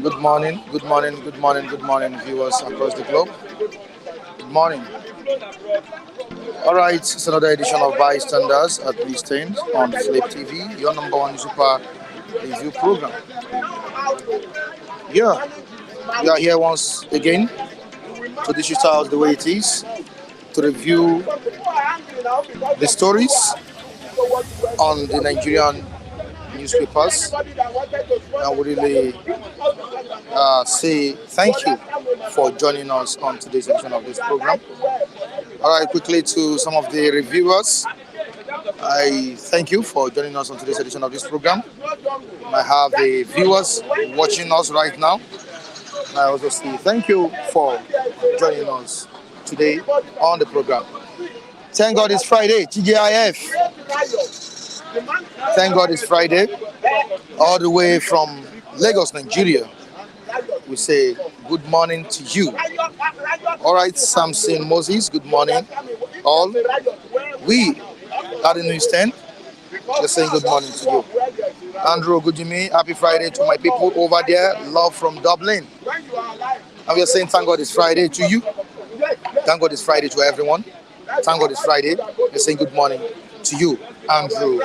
Good morning, good morning, good morning, good morning, viewers across the globe. Good morning. All right, it's another edition of Bystanders at Stand on Flip TV, your number one super review program. Yeah, we are here once again to dish it out the way it is, to review the stories on the Nigerian newspapers. And we really say thank you for joining us on today's edition of this program. All right, quickly to some of the reviewers. I thank you for joining us on today's edition of this program. I have the viewers watching us right now. I also say thank you for joining us today on the program. Thank God it's Friday, TGIF. Thank God it's Friday, all the way from Lagos, Nigeria. We say good morning to you. All right, Samson Moses, good morning. All we at the newsstand, we're saying good morning to you. Andrew Gujimi, happy Friday to my people over there. Love from Dublin. And we are saying thank God it's Friday to you. Thank God it's Friday to everyone. Thank God it's Friday. We're saying good morning to you, Andrew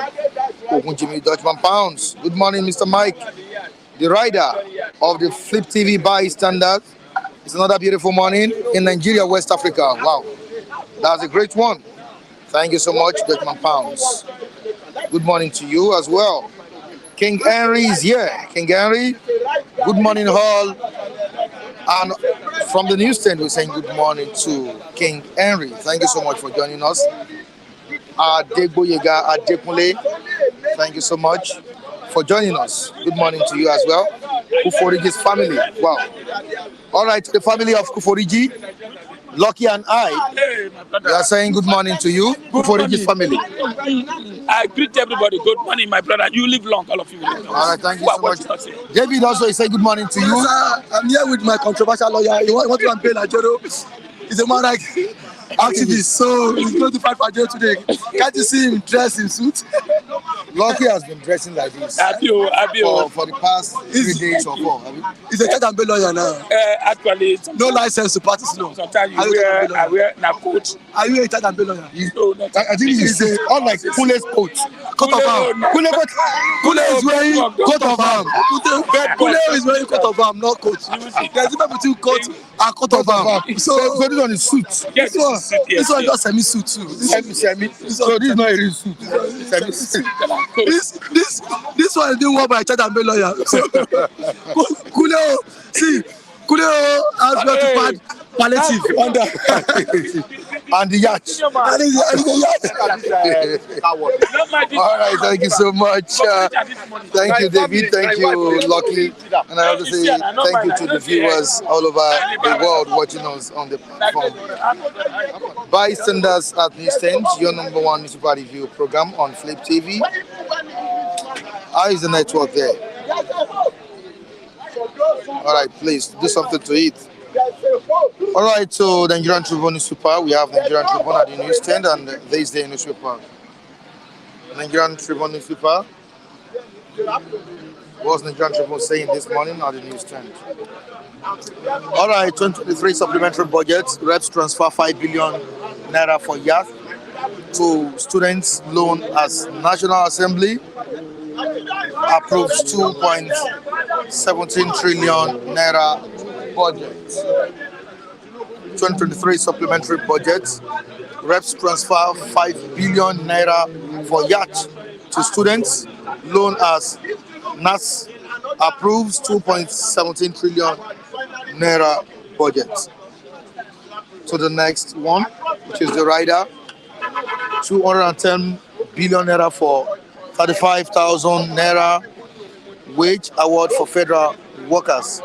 Ogunjimi Dutchman Pounds. Good morning, Mr. Mike, the rider of the Flip TV Bystanders. It's another beautiful morning in Nigeria, West Africa. Wow, that's a great one. Thank you so much, Dutchman Pounds. Good morning to you as well. King Henry is here. King Henry, good morning, all. And from the newsstand, we're saying good morning to King Henry. Thank you so much for joining us. Adegboyega Adekunle, thank you so much for joining us. Good morning to you as well. Kuforiji's family. Wow. All right, to the family of Kuforiji, Lucky and I, we are saying good morning to you, Kuforiji's family. I greet everybody. Good morning, my brother. You live long, all of you. All right, thank you so much. David also is saying good morning to you. I'm here with my controversial lawyer. You want to campaign Ajero? He's a man like activist, so he's going to fight for Ajero today. Can't you see him dressed in suit? Lucky has been dressing like this for the past 3 days or 4. He's a Tinubu'S lawyer now. Actually, no license to practice law. Sometimes I wear a coat. Are you a Tinubu'S lawyer? No, I think he's unlike Kule's coat. Coat of arm. Kule is wearing coat of arm. Kule is wearing coat of arm, not coat. There's a difference between coat and coat of arm. So this one is suit. Yes, this one just semi-suit too. Semi. So this is not a real suit. This one is being worn by a Tinubu'S lawyer. So Kule has got to pad palliative under. And the yacht. And the yacht. All right, thank you so much. Thank you, David. Thank you, Lucky. And I also say thank you to the viewers all over the world watching us on the platform. Bystanders at Newsstand, your number one newspaper review program on Flip TV. How is the network there? All right, please do something to eat. All right, so the Nigerian Tribune newspaper, we have Nigerian Tribune at the newsstand, and this day newspaper. Nigerian Tribune newspaper. What was Nigerian Tribune saying this morning at the newsstand? All right, 2023 supplementary budget. Reps transfer 5 billion naira for Yacht to students' loan as National Assembly approves 2.17 trillion naira budget. 2023 supplementary budget. Reps transfer 5 billion naira for Yacht to students. Loan as NAS approves 2.17 trillion naira budget. So the next one, which is the rider, 210 billion naira for 35,000 naira wage award for federal workers.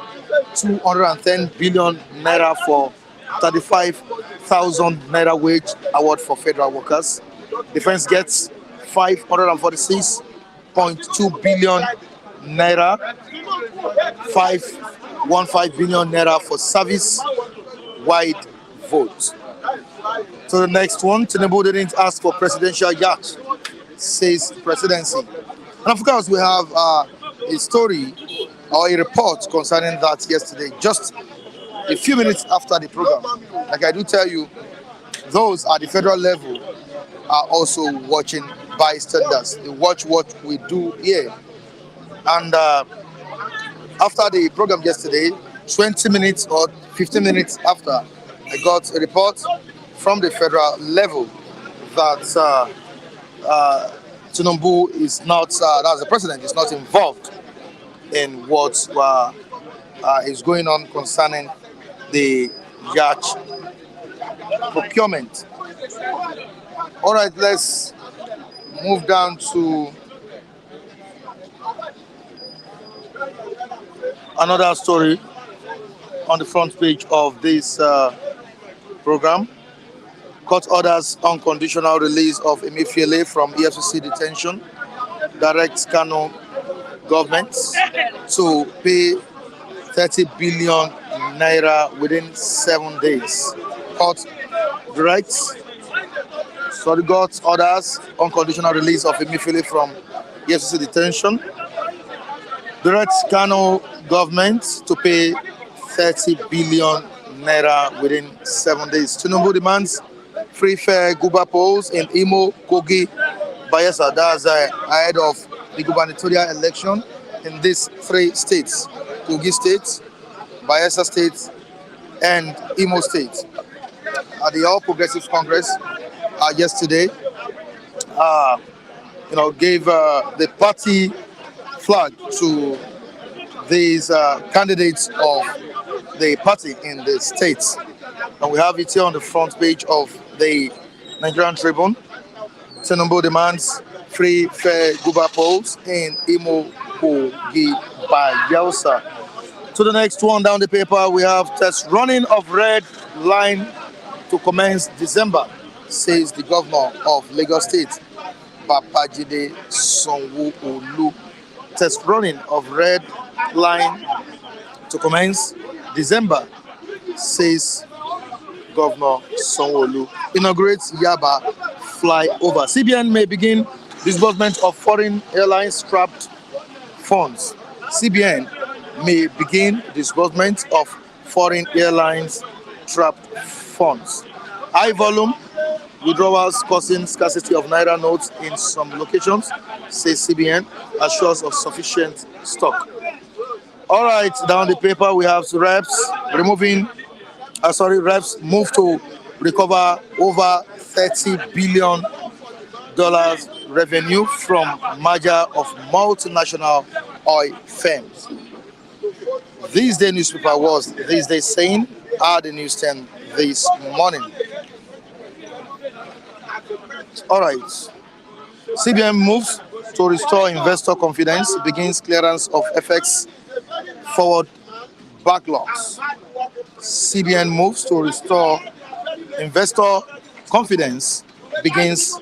210 billion naira for 35,000 naira wage award for federal workers. Defense gets 546.2 billion naira, 515 billion naira for service-wide vote. So the next one, Tinubu didn't ask for presidential yacht, says Presidency. And of course, we have a story or a report concerning that yesterday, just a few minutes after the program. Like I do tell you, those at the federal level are also watching bystanders. They watch what we do here. And after the program yesterday, 20 minutes or 15 minutes after, I got a report from the federal level that Tinubu is not, that's the president, is not involved in what is going on concerning the yacht procurement. All right, let's move down to another story on the front page of this program. Court orders unconditional release of Emefiele from EFCC detention. Directs Kano government to pay 30 billion naira within 7 days. Court directs, court orders unconditional release of Emefiele from EFCC detention. Directs Kano government to pay 30 billion naira within 7 days. Tinubu demands free fair Guba polls in Imo, Kogi, Bayelsa. That's ahead of the gubernatorial election in these 3 states: Kogi State, Bayelsa State, and Imo State. At the All Progressives Congress yesterday, gave the party flag to these candidates of the party in the states. And we have it here on the front page of the Nigerian Tribune. Tinubu demands free, fair Guba polls in Imo, Kogi, Bayelsa. To the next one down the paper, we have test running of red line to commence December, says the governor of Lagos State, Babajide Sanwo-Olu. Test running of red line to commence December, says Governor Sanwo-Olu. Inaugurates Yaba flyover. CBN may begin disbursement of foreign airlines trapped funds. CBN may begin disbursement of foreign airlines trapped funds. High volume withdrawals causing scarcity of naira notes in some locations, says CBN, assures of sufficient stock. All right, down the paper we have reps reps move to recover over $30 billion revenue from merger of multinational oil firms. This day newspaper was this day saying at the newsstand this morning. All right. CBN moves to restore investor confidence, begins clearance of FX forward backlogs. CBN moves to restore investor confidence, begins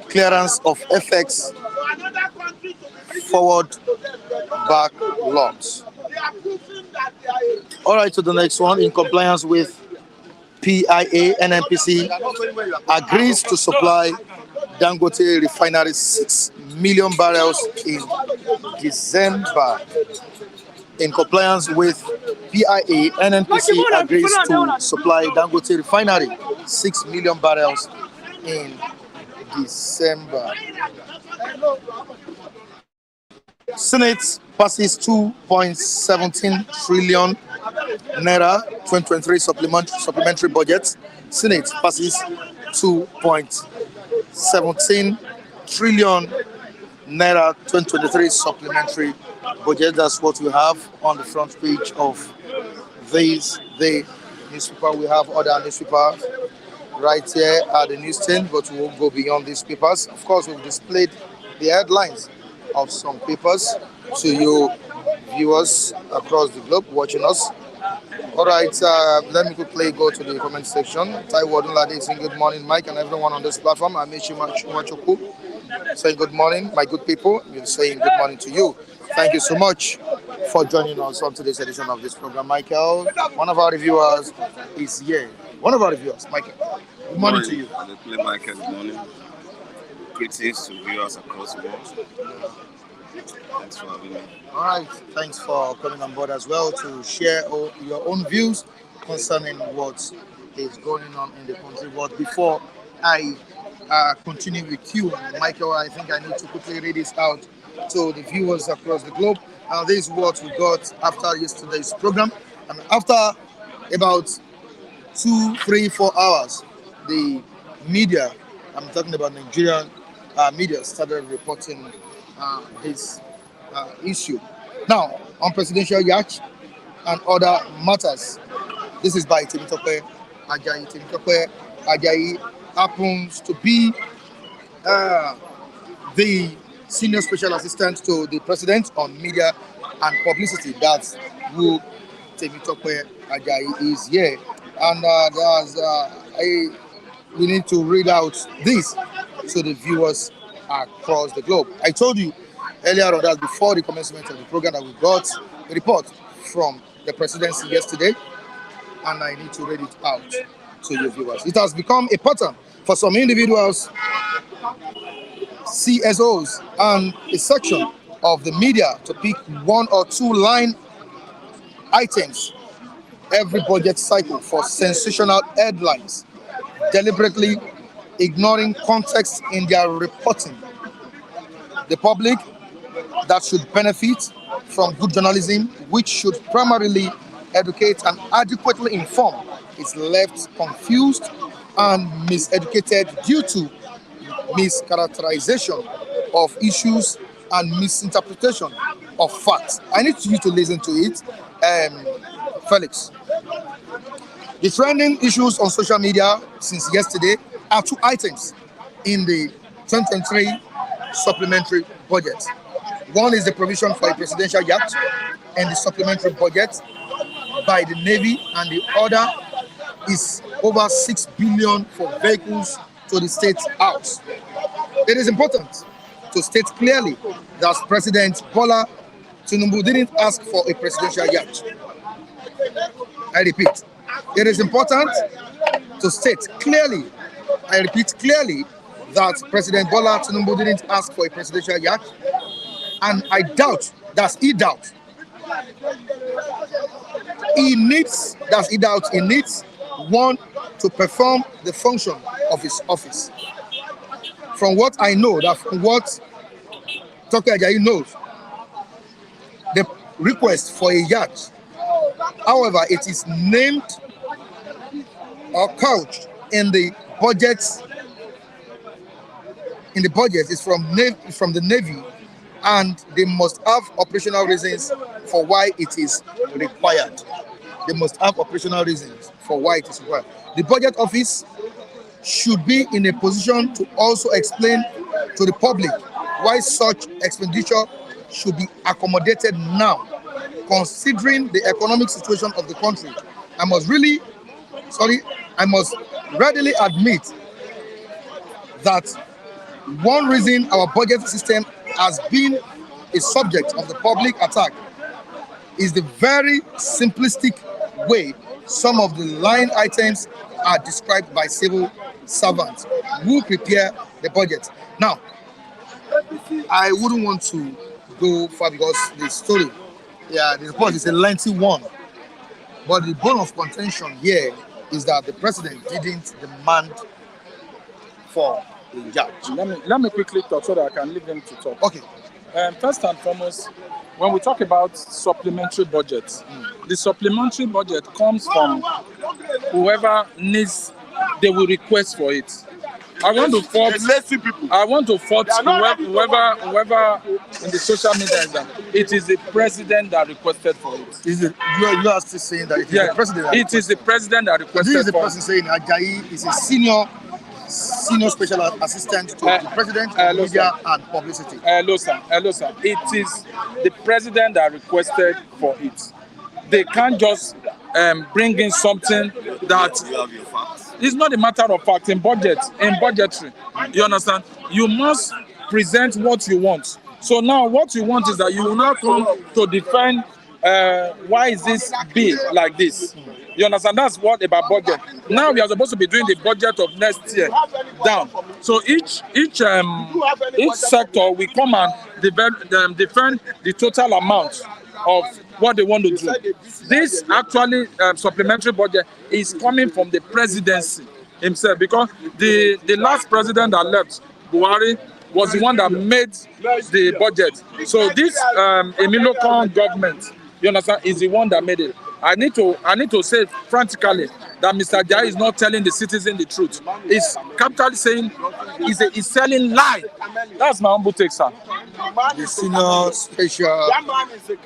clearance of FX forward backlogs. All right, to the next one. In compliance with PIA, NNPC agrees to supply Dangote refinery 6 million barrels in December. In compliance with PIA, NNPC agrees to supply Dangote refinery 6 million barrels in December. Senate passes 2.17 trillion naira 2023 supplementary budget. Senate passes 2.17 trillion naira 2023 supplementary budget. That's what we have on the front page of the newspaper. We have other newspapers right here at the newsstand, but we won't go beyond these papers. Of course, we've displayed the headlines of some papers to you viewers across the globe watching us. All right, let me quickly go to the comment section. Taiwo Odunlade saying good morning, Mike, and everyone on this platform. Amishi Machoku saying good morning, my good people. We're saying good morning to you. Thank you so much for joining us on today's edition of this program. Michael, one of our reviewers, is here. One of our reviewers, Michael. Good morning to you. Michael, good morning. Greetings to viewers across the world. Thanks for having me. All right, thanks for coming on board as well to share your own views concerning what is going on in the country. But before I continue with you, Michael, I think I need to quickly read this out to the viewers across the globe. This is what we got after yesterday's program. And after about 2, 3, 4 hours, the media, I'm talking about Nigerian media, started reporting this issue. Now, on presidential yacht and other matters, this is by Temitope Ajayi. Temitope Ajayi happens to be the senior special assistant to the president on media and publicity. That's who Temitope Ajayi is here. And we need to read out this to the viewers across the globe. I told you earlier on that before the commencement of the program that we got a report from the presidency yesterday, and I need to read it out to you viewers. It has become a pattern for some individuals, CSOs, and a section of the media to pick 1 or 2 line items every budget cycle for sensational headlines, deliberately ignoring context in their reporting. The public that should benefit from good journalism, which should primarily educate and adequately inform, is left confused and miseducated due to mischaracterization of issues and misinterpretation of facts. I need you to listen to it, Felix. The trending issues on social media since yesterday are two items in the 2023 supplementary budget. One is the provision for a presidential yacht in the supplementary budget by the Navy, and the other is over 6 billion for vehicles to the State House. It is important to state clearly that President Bola Tinubu didn't ask for a presidential yacht. I repeat, it is important to state clearly, I repeat clearly, that President Bola Tinubu didn't ask for a presidential yacht, and I doubt, he needs one to perform the function of his office. From what I know, from what Dr. Ajayi knows, the request for a yacht, however, it is named or couched in the budget. In the budget, is from the Navy, and they must have operational reasons for why it is required. They must have operational reasons for why it is required. The budget office should be in a position to also explain to the public why such expenditure should be accommodated now, considering the economic situation of the country. I must readily admit that one reason our budget system has been a subject of the public attack is the very simplistic way some of the line items are described by civil servants who prepare the budget. Now, I wouldn't want to go far because the story, the report is a lengthy one, but the bone of contention here is that the president didn't demand for the yacht. Let me quickly talk so that I can leave them to talk. Okay. First and foremost, when we talk about supplementary budget, the supplementary budget comes from whoever needs, they will request for it. I want to fault whoever in the social media is that it is the president that requested for it. You are still saying that it is the president? It is the president that requested. This is the person saying Ajayi is a senior special assistant to the president of media and publicity. Hello, sir. It is the president that requested for it. They can't just bring in something that it's not a matter of fact in budgetary. You understand? You must present what you want. So now what you want is that you will not come to defend why is this bill like this. You understand? That's what about budget. Now we are supposed to be doing the budget of next year down. So each sector will come and defend the total amount of what they want to do. This actually supplementary budget is coming from the presidency himself, because the last president that left, Buhari, was the one that made the budget. So this Emilio government, you understand, is the one that made it. I need to say frantically that Mr. Ajayi is not telling the citizen the truth. He's capitally saying he's selling lie. That's my humble take, sir. The senior special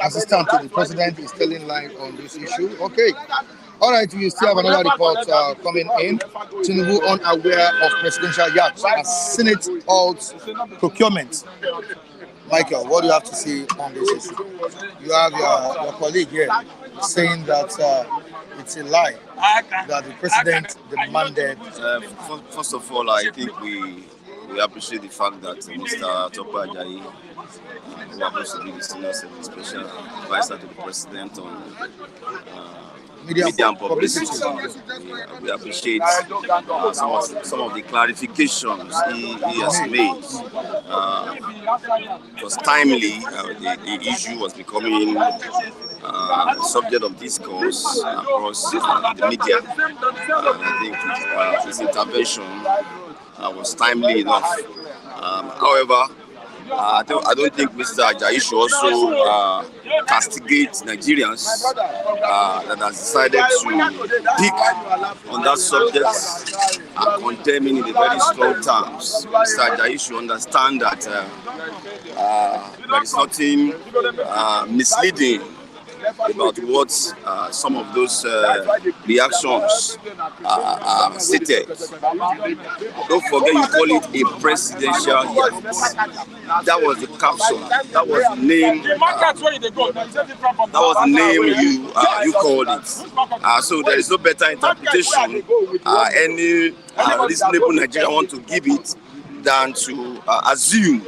assistant to the president is telling lie on this issue. Okay. All right, we still have another report coming in. Tinubu unaware of presidential yacht as Senate holds procurement. Michael, what do you have to say on this issue? You have your colleague here saying that it's a lie that the president demanded. First of all, I think we appreciate the fact that Mr. Topa Ajayi, who happens to be the senior special advisor to the president on media and publicity. We appreciate some of the clarifications he has made. It was timely. The issue was becoming subject of discourse across the media. I think his intervention was timely enough. However, I don't think Mr. Ajayi should also castigate Nigerians that has decided to pick on that subject condemning in the very strong terms. Mr. Ajayi should understand that there is nothing misleading about what some of those reactions are stated. Don't forget, you call it a presidential yacht. That was the caption. That was the name. That was the name you called it. So there is no better interpretation any reasonable Nigerian want to give it than to assume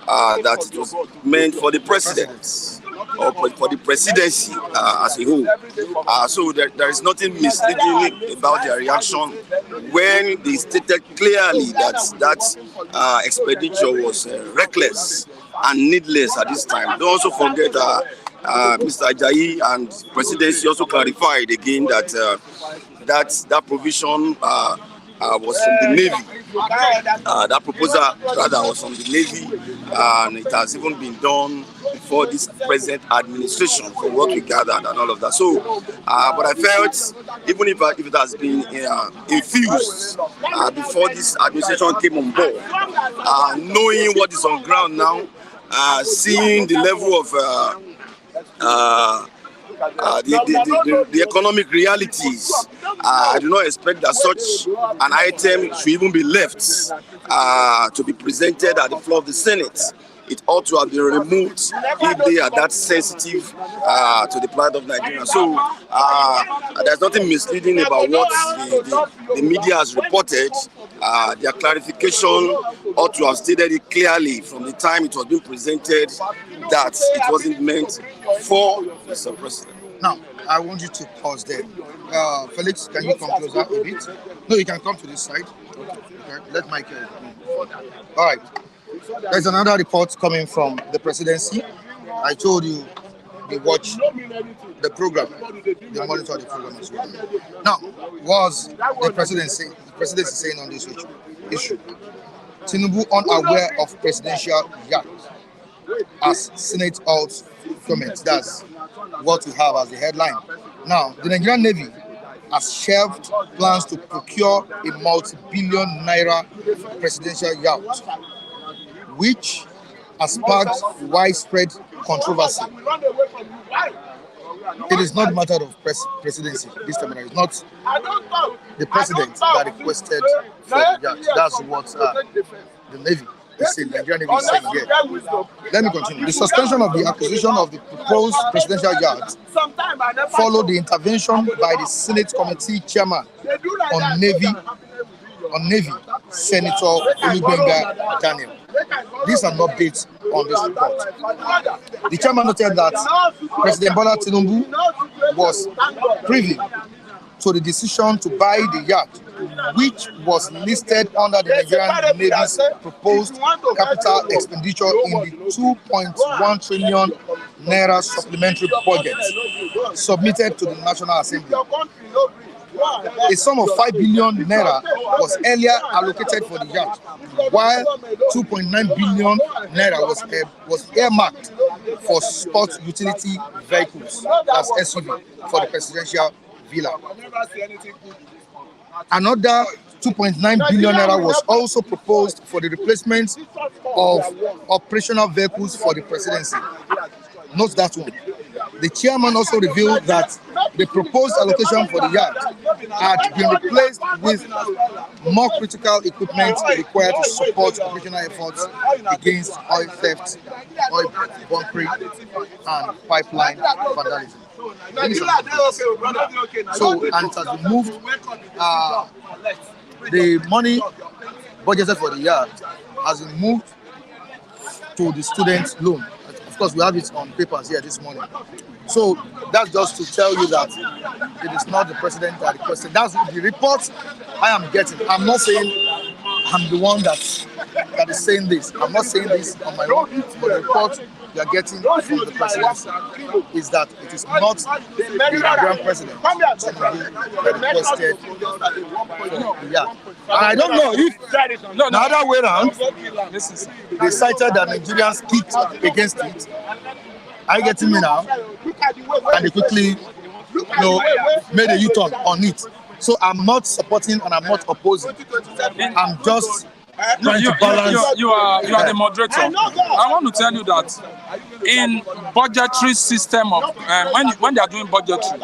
that it was meant for the president or for the presidency as a whole. So there is nothing misleading about their reaction when they stated clearly that expenditure was reckless and needless at this time. Don't also forget Mr. Ajayi and presidency also clarified again that that provision was from the Navy. That proposal rather was from the Navy, and it has even been done before this present administration, from what we gathered and all of that. So, but I felt even if it has been infused before this administration came on board, knowing what is on ground now, seeing the level of the economic realities, I do not expect that such an item should even be left to be presented at the floor of the Senate. It ought to have been removed if they are that sensitive to the plight of Nigeria. So there's nothing misleading about what the media has reported. Their clarification ought to have stated it clearly from the time it was being presented that it wasn't meant for Mr. President. Now, I want you to pause there. Felix, can you come closer a bit? No, you can come to this side. Okay. Let Michael. All right. There's another report coming from the presidency. I told you they watch the program, they monitor the program as well. Now, was the presidency saying on this issue? Tinubu unaware of presidential yacht as Senate holds comments. That's what we have as the headline. Now, the Nigerian Navy has shelved plans to procure a multi-billion naira presidential yacht, which has sparked widespread controversy. It is not a matter of presidency this time around. It's not the president that requested for the yacht. That's what the Navy is saying, the Nigerian Navy is saying here. Let me continue. The suspension of the acquisition of the proposed presidential yacht followed the intervention by the Senate Committee Chairman on Navy, Senator Olubenga Daniel. This is an update on this report. The chairman noted that President Bola Tinubu was privy to the decision to buy the yacht, which was listed under the Nigerian Navy's proposed capital expenditure in the 2.1 trillion naira supplementary budget submitted to the National Assembly. A sum of 5 billion naira was earlier allocated for the yacht, while 2.9 billion naira was earmarked for sport utility vehicles, as SUV, for the presidential villa. Another 2.9 billion naira was also proposed for the replacement of operational vehicles for the presidency. Note that one. The chairman also revealed that the proposed allocation for the yacht had been replaced with more critical equipment required to support operational efforts against oil theft, oil bunkering, and pipeline vandalism. So, and it has been moved. The money budgeted for the yacht has been moved to the student loan. Of course, we have it on papers here this morning. So that's just to tell you that it is not the president that requested. That's the report I am getting. I'm not saying I'm the one that is saying this. I'm not saying this on my own. But the report you are getting from the presidency is that it is not the Nigerian president that requested for the yacht. And I don't know if the other way around, they cited that Nigerians kicked against it. Are you getting me now? And they quickly, made a U-turn on it. So I'm not supporting and I'm not opposing. I'm just trying to balance. You are the moderator. I want to tell you that in budgetary system of when they are doing budgetary,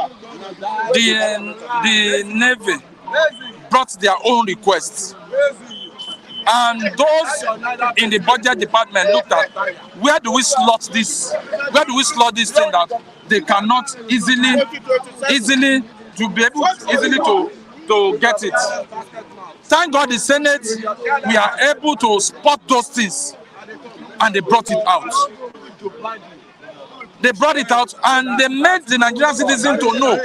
the Navy brought their own requests, and those in the budget department looked at where do we slot this thing that they cannot easily to be able easily to get it. Thank God the Senate, we are able to spot those things, and they brought it out. They brought it out and they made the Nigerian citizen to know.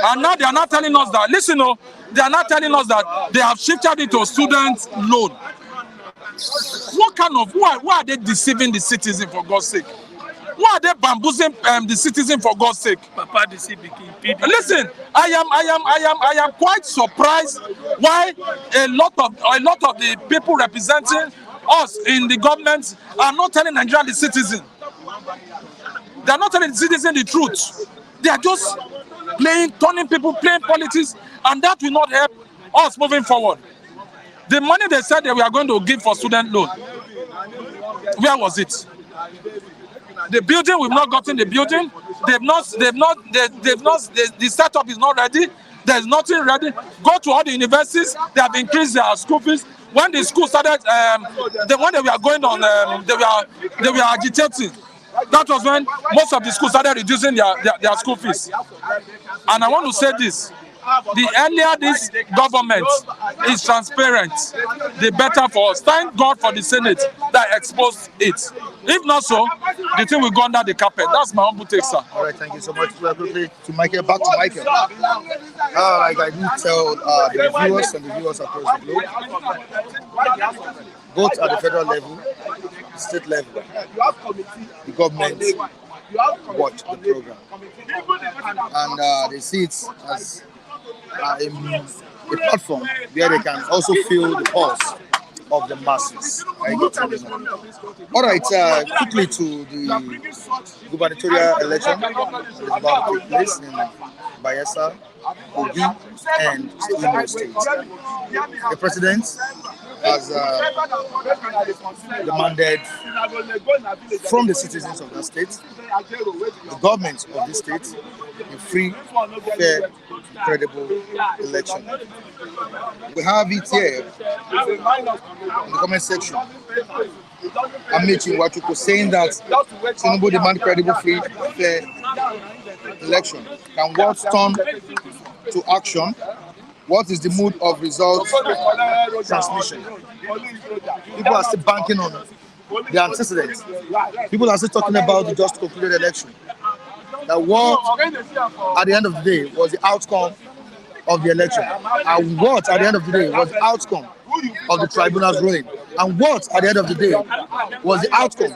And now they are not telling us that, listen, they are not telling us that they have shifted it to student loan. What kind of, why are they deceiving the citizen, for God's sake? Why are they bamboozling the citizen, for God's sake? Listen, I am quite surprised why a lot of the people representing us in the government are not telling Nigeria the citizen. They are not telling the citizen the truth. They are just turning people, playing politics, and that will not help us moving forward. The money they said they were going to give for student loan, where was it? The building, we've not gotten the building. The setup is not ready. There's nothing ready. Go to all the universities, they have increased their school fees. When the school started, when they were going on, they were agitating. That was when most of the schools started reducing their school fees. And I want to say this. The earlier this government is transparent, the better for us. Thank God for the Senate that exposed it. If not so, the thing will go under the carpet. That's my humble take, sir. All right, thank you so much. We're quickly to Michael. Back to Michael. Like I did tell the viewers and the viewers across the globe, both at the federal level, the state level, the government watch the program, and they see it as a platform where they can also feel the pulse of the masses. All right, quickly to the gubernatorial election that is about to take place in Bayelsa, Kogi, and Imo State. The president has demanded from the citizens of the state, the government of the state, a free, fair, credible election. We have it here in the comment section. Amici Wachuku saying that Tinubu demand credible, free, fair election. Can words turn to action? What is the mood of results transmission? People are still banking on the antecedents. People are still talking about the just concluded election. That what at the end of the day was the outcome of the election, and what at the end of the day was the outcome of the tribunal's ruling, and what at the end of the day was the outcome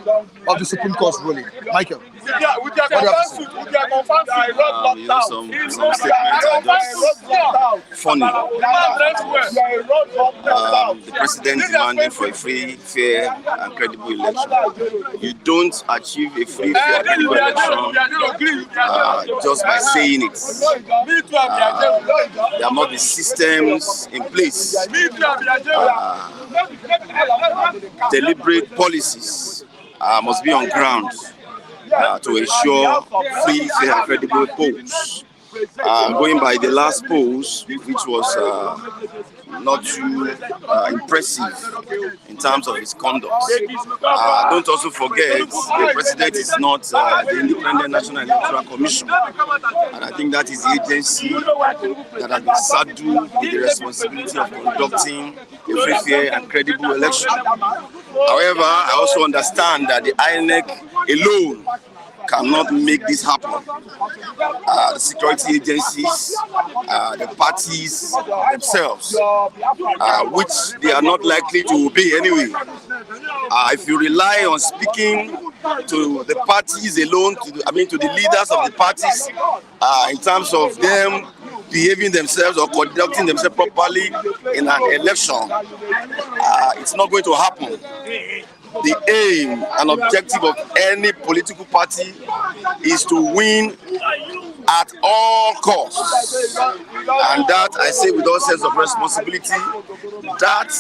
of the Supreme Court's ruling. Michael, what do you have to say? Some statements are just funny. The president demanding for a free, fair, and credible election. You don't achieve a free, fair, and credible election just by saying it. There are not the systems in place. Deliberate policies must be on ground to ensure free, fair, and credible polls. Going by the last polls, which was not too impressive in terms of his conduct. Don't also forget, the president is not the Independent National Electoral Commission, and I think that is the agency that has been saddled with the responsibility of conducting a free, fair, and credible election. However, I also understand that the INEC alone cannot make this happen. The security agencies, the parties themselves, which they are not likely to obey anyway. If you rely on speaking to the parties alone, to the leaders of the parties, in terms of them behaving themselves or conducting themselves properly in an election, it's not going to happen. The aim and objective of any political party is to win at all costs. And that I say with all sense of responsibility, that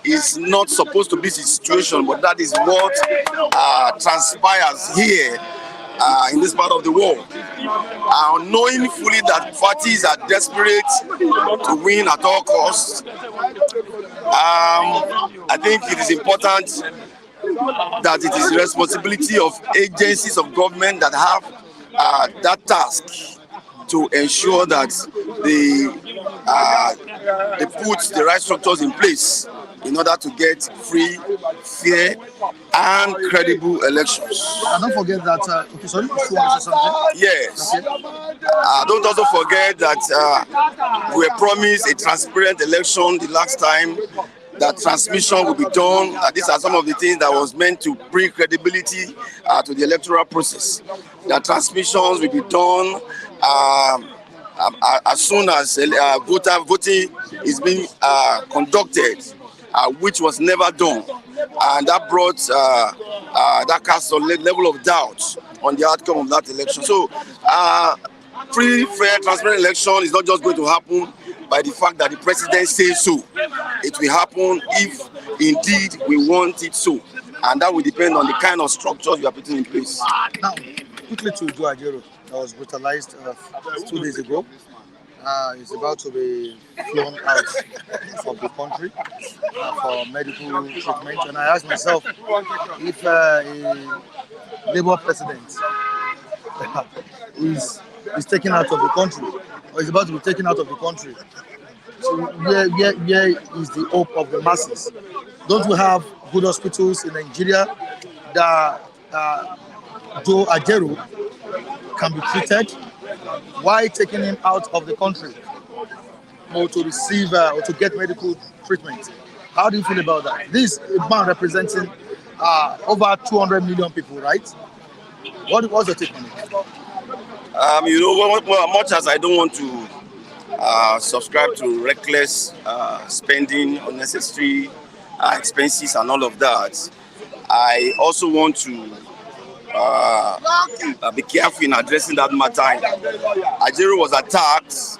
is not supposed to be the situation, but that is what transpires here in this part of the world. Knowing fully that parties are desperate to win at all costs, I think it is important that it is the responsibility of agencies of government that have that task to ensure that they put the right structures in place in order to get free, fair, and credible elections. And don't forget that, okay, sorry, you want to say something? Yes. Okay. Don't also forget that we were promised a transparent election the last time, that transmission will be done. These are some of the things that was meant to bring credibility to the electoral process. That transmissions will be done as soon as voting is being conducted, which was never done, and that brought that cast a level of doubt on the outcome of that election. So, free, fair, transparent election is not just going to happen by the fact that the president says so. It will happen if indeed we want it so, and that will depend on the kind of structures we are putting in place. Now, quickly to Joe Ajero, that was brutalized 2 days ago. Is about to be flown out of the country for medical treatment. And I asked myself if a Labour president is taken out of the country or is about to be taken out of the country, so where is the hope of the masses? Don't we have good hospitals in Nigeria that Joe Ajero can be treated? Why taking him out of the country or to receive or to get medical treatment? How do you feel about that? This man representing over 200 million people, right? What's your take on it? Much as I don't want to subscribe to reckless spending, unnecessary expenses and all of that, I also want to be careful in addressing that matter. Ajero was attacked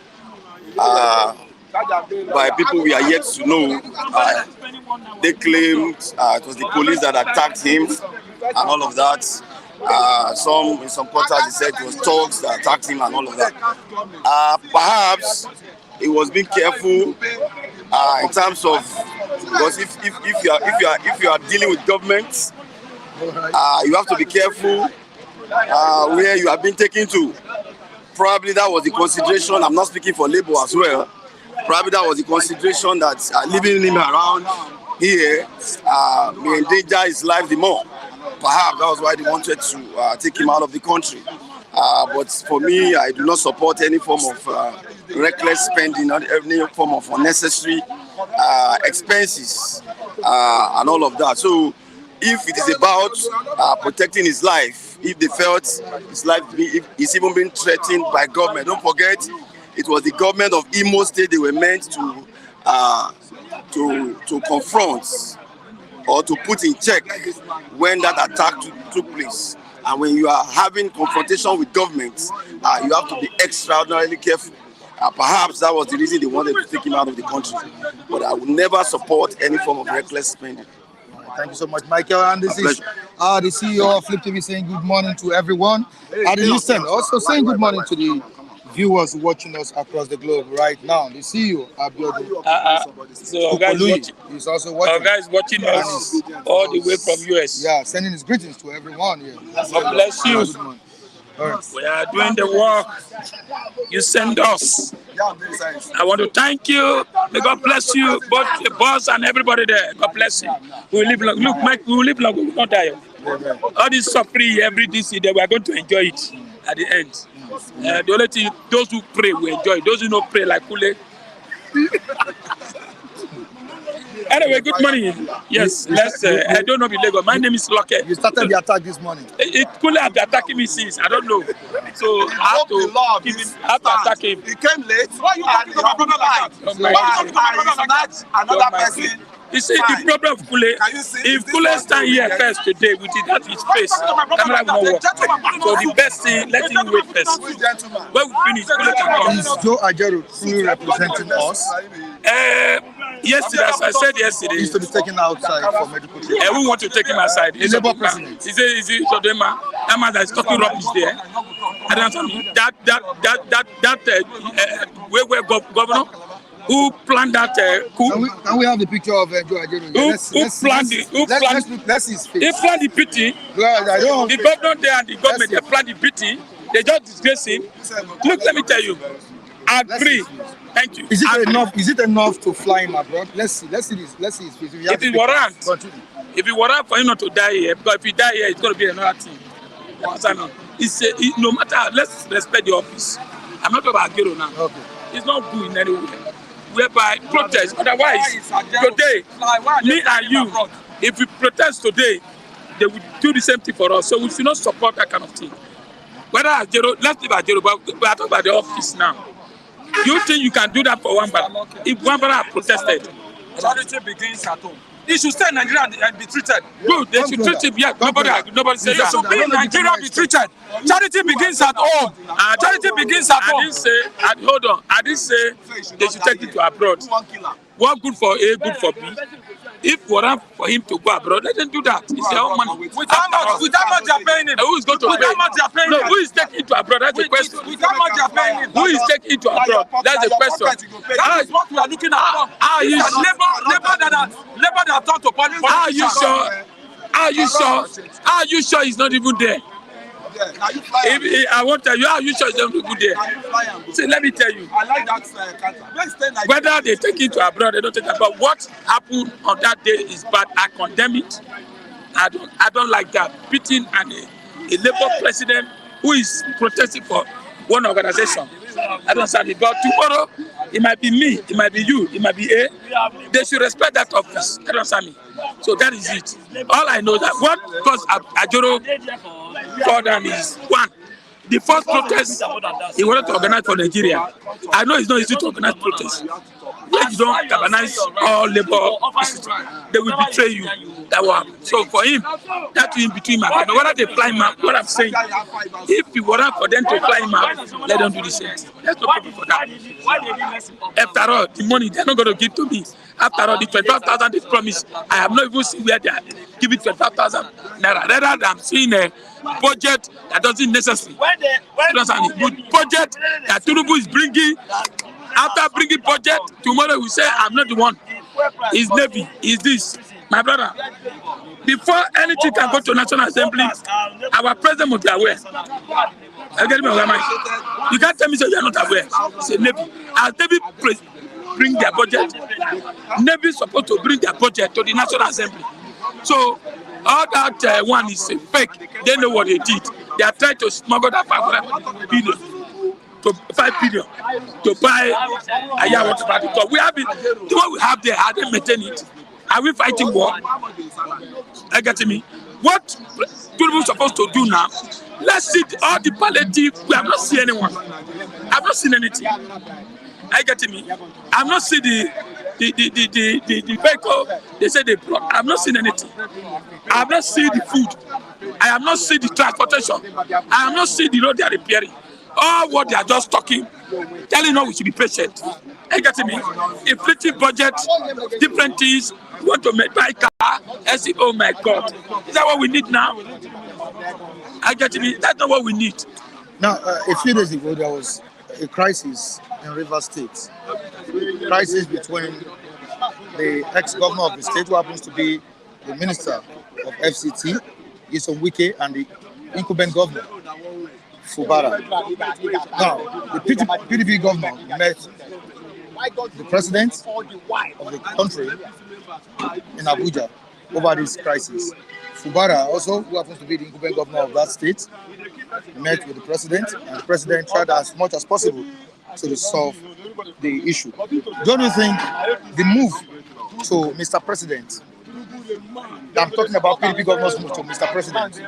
by people we are yet to know. They claimed it was the police that attacked him and all of that. In some quarters they said it was thugs that attacked him and all of that. Perhaps he was being careful in terms of, because if you are dealing with government, you have to be careful where you have been taken to. Probably that was the consideration. I'm not speaking for Labour as well. Probably that was the consideration that leaving him around here may endanger his life the more. Perhaps that was why they wanted to take him out of the country. But for me, I do not support any form of reckless spending, any form of unnecessary expenses and all of that. So if it is about protecting his life, if they felt his life is even being threatened by government, don't forget it was the government of Imo State they were meant to confront or to put in check when that attack took place. And when you are having confrontation with government, you have to be extraordinarily careful. Perhaps that was the reason they wanted to take him out of the country. But I would never support any form of reckless spending. Thank you so much, Michael. And this is the CEO of Flip TV saying good morning to everyone. And listen, also saying good morning to the viewers watching us across the globe right now. The CEO, Abiodun. So guys is also watching. Our guys watching us all the way from US. Yeah, sending his greetings to everyone here. God bless you. Right. We are doing the work you send us. I want to thank you. May God bless you, both the boss and everybody there. God bless you. We will live long. Look, Mike, we will live long. We will not die. All this suffering every DC, we are going to enjoy it at the end. The only thing, those who pray will enjoy. Those who don't pray like Kule. Anyway, good morning. Yes, let's. I don't know the Lagos. My name is Loke. You started the attack this morning. It could have been attacking me since. I don't know. So I have to give him. I have to attack him. He came late. Why you talking to my brother like that? Why you talking to my brother like that? Another person You see, the problem of Kule, if Kule stand here first today with it at his face, camera will not work. So the best thing, let him wait first. When we finish, Kule can come. Is Joe Ajaero truly representing us? Yesterday, as I said yesterday, He used to be taken outside for medical treatment. we want to take him aside. He's Labour president. Is it Chadema? That man that is talking rubbish there. I don't know. That governor who planned that coup. Can we have the picture of Joe Ajaero? Let's see his face. He planned the pity. The governor there and the government, they planned the pity. They just disgrace him. Look, let me tell you. I agree. Thank you. Is it enough? Is it enough to fly him abroad? Let's see this. Let's see his face. If it warrant, for him not to die here, because if he die here, it's going to be another thing. That's what I mean. No matter. Let's respect the office. I'm not talking about Ajaero now. Okay. It's not good in any way. Whereby protest. Otherwise, today, me and you, if we protest today, they will do the same thing for us. So we should not support that kind of thing. Whether Ajaero, let's leave Ajaero, but we are talking about the office now. You think you can do that for one brother? If one brother protested, charity begins at home. He should stay in Nigeria and be treated. Good, they should treat him. Yeah, nobody says that. He should be in Nigeria and be treated. Charity begins at home. Charity begins at home. Hold on. I didn't say they should take it to abroad. What good for A, good for B. If warrant for him to go abroad, let them do that. It's their own money. With how much they are paying him? Who is going to pay? With how much they are paying him? No, who is taking it to abroad? That's the question. With how much they are paying him? Who is taking it to abroad? That's the question. That is what we are looking at. Labor that are turned to politics. Are you sure? Are you sure he's not even there? I won't tell you. Are you sure he's not even there? See, let me tell you. I like that. Whether they take it to abroad, they don't take it abroad. What happened on that day is bad. I condemn it. I don't like that. Beating a Labour president who is protesting for one organization. I don't understand it. But tomorrow, it might be me, it might be you, it might be A. They should respect that office. I don't understand me. So that is it. All I know that what caused Ajaero for them is one. The first protest he wanted to organize for Nigeria. I know it's not easy to organize protests. When you don't organize all labor offices, they will betray you. That will happen. So for him, that will in between him. Whether they fly him out, what I'm saying, if you want for them to fly him out, let them do the same. There's no problem for that. After all, the money they're not going to give to me. After all, the 25,000 they promised, I have not even seen where they are giving 25,000 naira. Rather than seeing a budget that doesn't necessary. The budget that Tinubu is bringing, after bringing budget, tomorrow we say, I'm not the one. It's Navy, it's this. My brother, before anything can go to National Assembly, our president must be aware. You can't tell me so you're not aware. Say Navy. As Navy bring their budget, Navy is supposed to bring their budget to the National Assembly. So all that one is fake. They know what they did. They are trying to smuggle that 5 billion to 5 billion to buy a Yacht. Because we have it. The one we have there, are they maintaining it? Are we fighting war? I get me. What Tinubu is supposed to do now? Let's see all the palliative. We have not seen anyone. I've not seen anything. I get me. I've not seen the vehicle. They say they brought. I've not seen anything. I have not seen the food. I have not seen the transportation. I have not seen the road they are repairing. All what they are just talking, telling us we should be patient. I get me. Inflating budget, different things. We want to buy car. I say, oh my God, is that what we need now? I get me. That's not what we need. Now, a few days ago, there was a crisis in Rivers State. Crisis between the ex-governor of the state, who happens to be the minister of FCT, Nyesom Wike, and the incumbent governor, Fubara. Now, the PDP governor met the president of the country in Abuja over this crisis. Fubara, also, who happens to be the incumbent governor of that state, met with the president, and the president tried as much as possible to resolve the issue. Don't you think the move to Mr. President, I'm talking about PDP governor's move to Mr. President,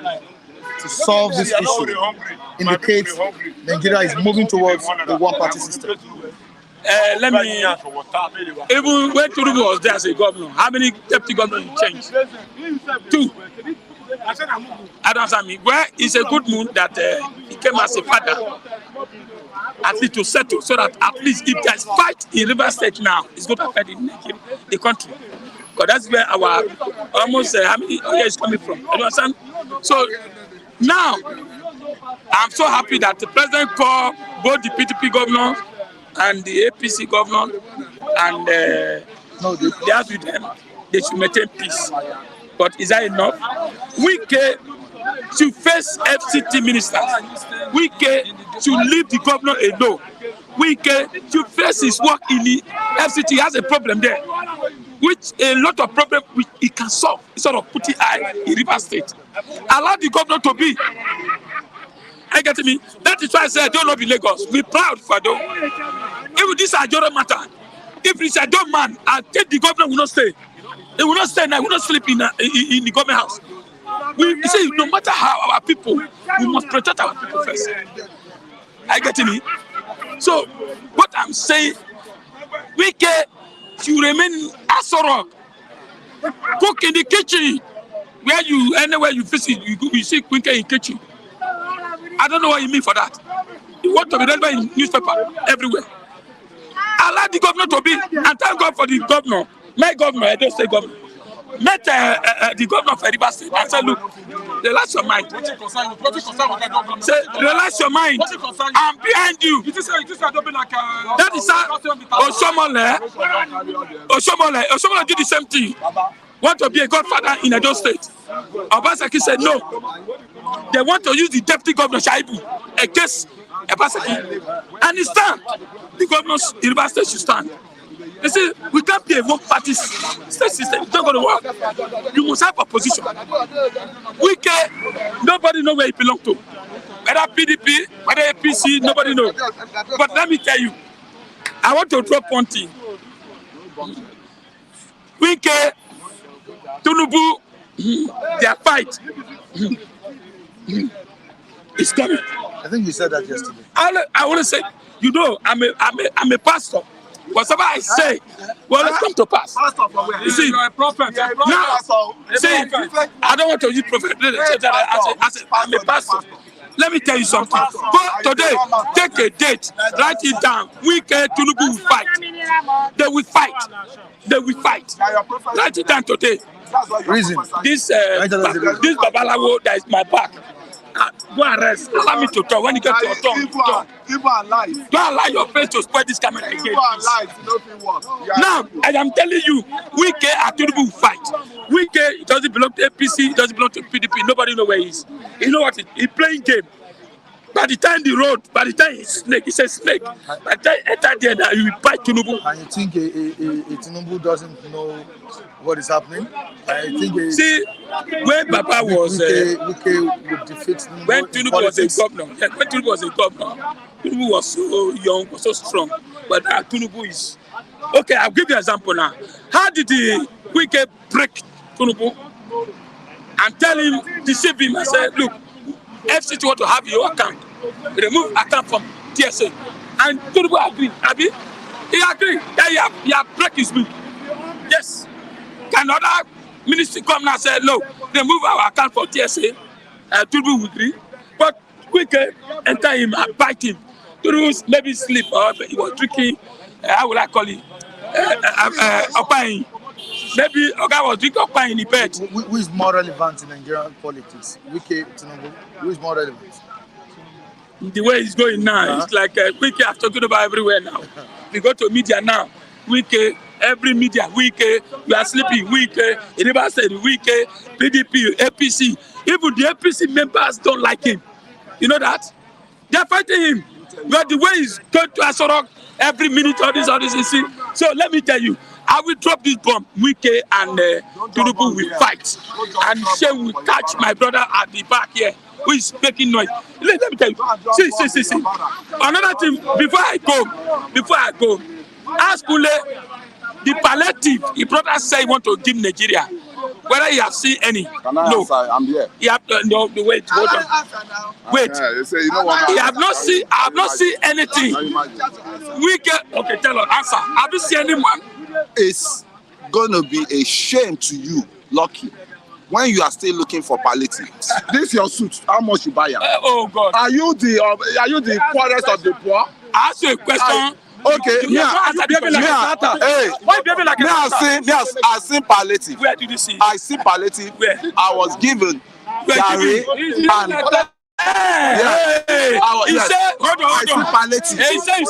to solve this issue, indicates Nigeria is moving towards the one-party system? let me. Even when Tinubu was there as a governor, how many deputy governors he changed? 2. I don't understand me. Well, it's a good mood that he came as a father, at least to settle, so that at least if there's fight in River State now, it's going to affect the country. Because that's where our almost how many oil is coming from. You understand? So now, I'm so happy that the president called both the PDP governor and the APC governor, and they asked with them, they should maintain peace. But is that enough? Wike should face FCT ministers. Wike should leave the governor alone. Wike should face his work in the FCT. He has a problem there, which a lot of problems which he can solve instead of putting eye in River State. Allow the governor to be. I get me. That is why I say I don't know be Lagos. We're proud for them. If this is a general matter, if it's a dumb man, I think the governor will not stay. They will not stay now. Will not sleep in the government house. We say no matter how our people, we must protect our people first. I get me. So what I'm saying, we can to remain Asorok, cook in the kitchen. Where you anywhere you visit, you see Wike in kitchen. I don't know what you mean for that. You want to be read by newspaper everywhere. Allow the governor to be, and thank God for the governor. My governor, I don't say governor. Met the governor of River State and said, look, relax your mind. Say, relax your mind. I'm behind you. That is how Oshomole did the same thing. Want to be a godfather in Edo State. Obaseki said no. They want to use the deputy governor Shaibu against Obaseki. And he stand. The governors in River State should stand. They say, we can't be a one-party state system. It's not going to work. You must have a position. Wike, nobody knows where he belongs to. Whether PDP, whether APC, nobody knows. But let me tell you, I want to drop one thing. Wike, Tinubu, their fight is coming. I think you said that yesterday. I want to say, you know, I'm a pastor. Whatever I say, well, let's come to pass. You see, now, see, I don't want to use prophet. I'm a pastor. Let me tell you something. Go today, take a date, write it down. Wike Tinubu will fight. They will fight. They will fight. Write it down today. Reason. This Babalawo that is my back. Go and rest. Allow me to talk. When you get to talk. Don't allow your face to spoil this camera again. Now, I am telling you, Wike and Tinubu will fight. Wike doesn't belong to APC, doesn't belong to PDP. Nobody knows where he is. You know what? He's playing game. By the time the road, by the time he's snake, he says snake. By the time he enter there, now you will bite Tinubu. And you think a Tinubu doesn't know what is happening? I think see, when Baba was Wike would defeat Tinubu. When Tinubu was a governor, when Tinubu was a governor, Tinubu was so young, was so strong. But now Tinubu is okay. I'll give you an example now. How did the Wike break Tinubu and tell him, deceive him and say, look, FCT want to have your account. Remove account from TSA. And Tinubu agreed. He agreed that he have break his will. Yes. Can other ministry come now and say, no, remove our account from TSA? Tinubu will agree. But Wike enter him and bite him. Tinubu maybe sleep or he was drinking, how would I call it? Opine. Maybe Oga was drinking Opine in the bed. Who is more relevant in Nigerian politics? Wike, Tinubu? Who is more relevant? The way it's going now, it's like Wike are talking about everywhere now. We go to media now. Wike, every media, Wike, we are sleeping, Wike, River State, Wike, PDP, APC. Even the APC members don't like him. You know that? They are fighting him. But the way he's going to Asorok every minute, all this, you see. So let me tell you, I will drop this bomb. Wike and Tinubu will fight. And Shane will catch my brother at the back here, who is making noise. Let me tell you. See. Another thing, before I go, ask Kule, the palliative, the brother say he want to give Nigeria. whether you have seen any. Can I No. answer? I'm here. You have no. Wait, hold on. Wait. Yeah, you say you know what? I have not seen anything. We get okay. Tell us, answer. Have you seen anyone? It's gonna be a shame to you, Lucky, when you are still looking for palliative. This your suit. How much you buy it? Oh God. Are you the poorest of the poor? I ask you a question. Okay, You have to answer the question. hey, Why you behaving like a I seen palliative. Where did you see? I see palliative. Where? I was given Where and Hey, he said, hold on. I see palliative. He said,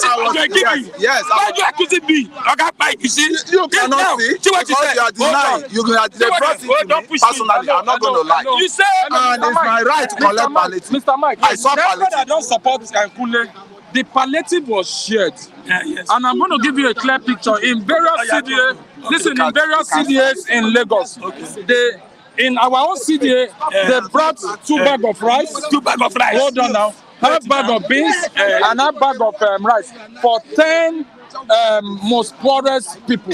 Yes. Why do you accusing me? Okay, Mike, you see? You cannot see what you because said. you are denying. You are brought it to me personally. I'm not going to lie. You said, And it's my right to collect palliative. Mr. Mike, I saw I palliative. don't support Kule. The palliative was shared. yes. And I'm going to give you a clear picture. In various CDA, listen, in various CDAs in Lagos, in our own CDA, they brought 2 bags of rice. 2 bags of rice. Hold on now. Half bag of beans and half bag of rice for 10 most poorest people.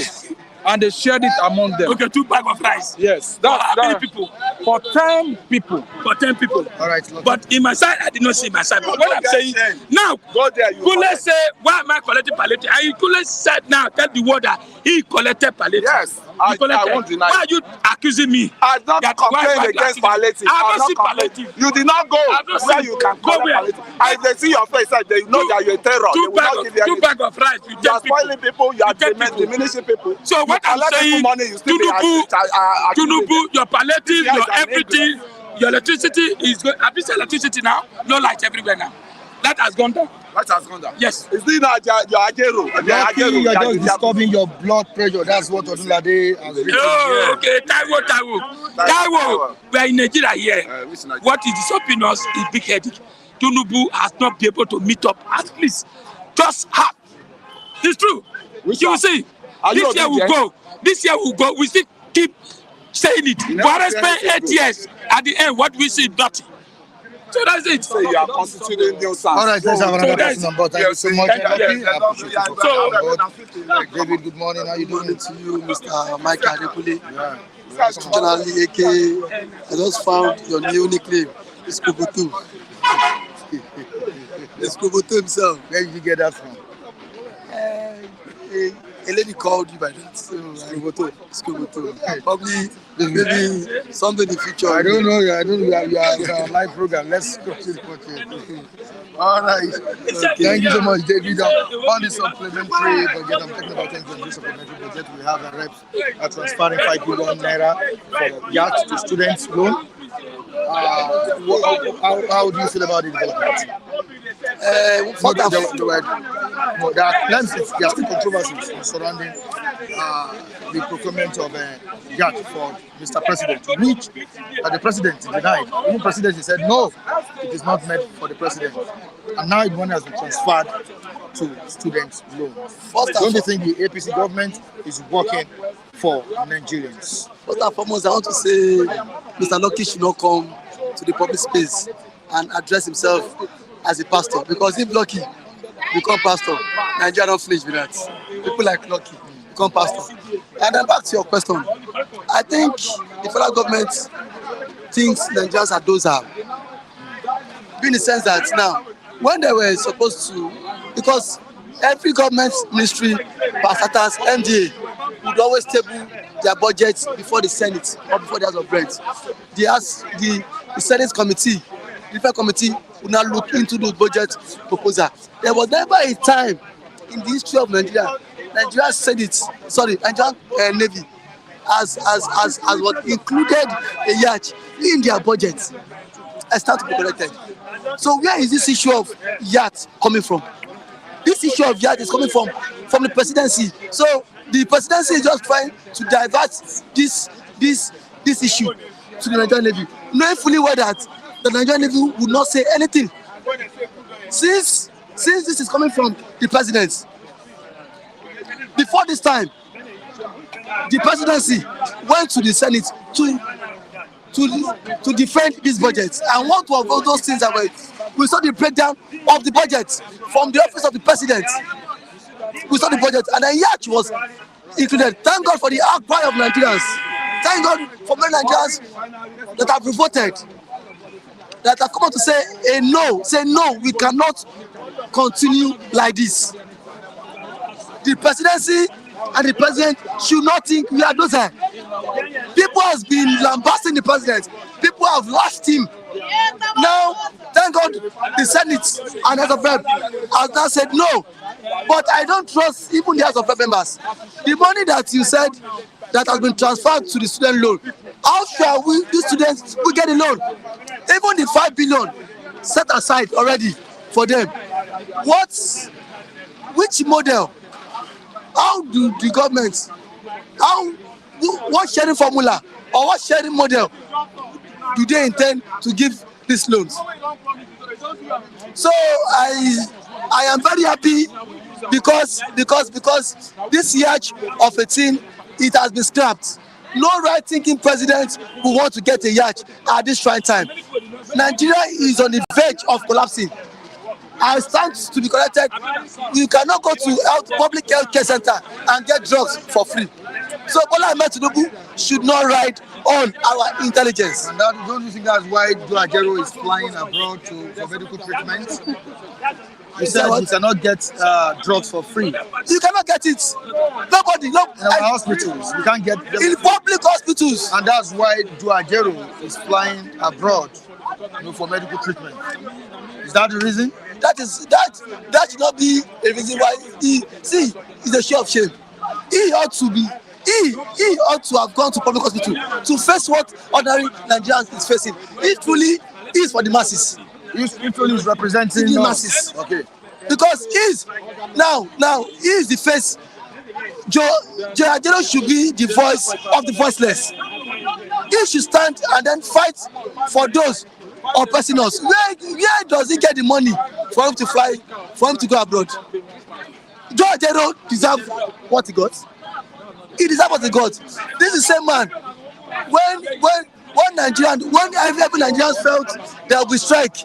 And they shared it among them. Okay, 2 bags of rice. Yes. How many people? For 10 people. For 10 people. All right. But in my side, I did not see my side. But what I'm saying now, Kule say, why am I collecting palliative? And Kule said now, tell the world that he collected palliative. Yes, I won't deny. Why are you accusing me? I don't complain against palliative. I have not seen palliative. You did not go where you can collect palliative. If they see your face, they know that you're a terror. They will not give you anything. 2 bags of rice. You are spoiling people. You are diminishing people. So what I'm saying, Tinubu, your palliative, your everything, your electricity is going. Have you seen electricity now? No light everywhere now. That has gone down. That has gone down. Yes. Is it not your Agero? Lucky, you're just disturbing your blood pressure. That's what Odunlade has written. Oh, okay. Taiwo. We are in Nigeria here. What is disturbing us is big headache. Tinubu has not been able to meet up at least just half. It's true. You will see. This year we go. We still keep saying it. Buhari spent 8 years. At the end, what we see, nothing. So that's it. So you are constituting new sound. All right, let's have another person on board. Thank you so much. David, good morning. How you doing? To you, Mr. Mike Adekule. Generally, AK, I just found your new nickname. It's Kubutu. It's Kubutu himself. Where did you get that from? A lady called you by that. So Skubutu. Probably maybe something in the future. I don't know. You are on a live program. Let's continue. All right. Okay. Thank you so much, David. On the supplementary budget, I'm talking about things on this supplementary budget. We have a reps transferring 5 billion naira for Yacht to students loan. How do you feel about the development? There are still controversies surrounding the procurement of Yacht for Mr. President, which the president denied. Even the president said no, it is not meant for the president. And now money has been transferred to students' loans. Don't you think the APC government is working for Nigerians? First and foremost, I want to say Mr. Lucky should not come to the public space and address himself as a pastor, because if Lucky become pastor, Nigeria don't flinch with that. People like Lucky become pastor. And then back to your question, I think the federal government thinks Nigerians are those are. In the sense that now, when they were supposed to, because every government ministry, parastatals, MDA, would always table their budgets before the Senate or before the House of Reps. The Senate committee, the different committee, would now look into those budget proposals. There was never a time in the history of Nigeria, Nigerian Navy as what included a yacht in their budget. I start to be corrected. So where is this issue of yacht coming from? This issue of yacht is coming from the presidency. So the presidency is just trying to divert this issue to the Nigerian Navy, knowing fully well that the Nigerian Navy would not say anything. Since this is coming from the president, before this time, the presidency went to the Senate to defend this budget. And one of all those things that we saw the breakdown of the budget from the office of the president. We saw the budget, and then Yacht was included. Thank God for the outcry of Nigerians. thank God for many Nigerians that have voted, that have come out to say a no, we cannot continue like this. The presidency and the president should not think we are those. People has been lambasting the president. People have lashed him. Now, thank God, the Senate and House of Rep has now said no. But I don't trust even the House of Rep members. The money that you said that has been transferred to the student loan, how shall we, the students, we get a loan? Even the 5 billion set aside already for them. Which model? How do the government, what sharing formula or what sharing model do they intend to give these loans? So I am very happy because this yacht of a thing, it has been scrapped. No right-thinking president who want to get a yacht at this trying time. Nigeria is on the verge of collapsing. I stand to be corrected. You cannot go to public health care center and get drugs for free. So Bola Ahmed Tinubu should not ride on our intelligence. And don't you think that's why Ajero is flying abroad for medical treatment? You said you cannot get drugs for free. You cannot get it. Nobody. In our hospitals, you can't get them. In public hospitals. And that's why Ajero is flying abroad, for medical treatment. Is that the reason? That should not be a reason why it's a show of shame. He ought to have gone to public hospital to face what ordinary Nigerians is facing. He truly is for the masses. He truly is representing the masses. Okay. Because he is the face. Joe Ajero should be the voice of the voiceless. He should stand and then fight for those oppressing us. Where does he get the money for him to fly, for him to go abroad? Joe Ajero deserves what he got. He deserves what he got. This is the same man. When every Nigerians felt there will be strike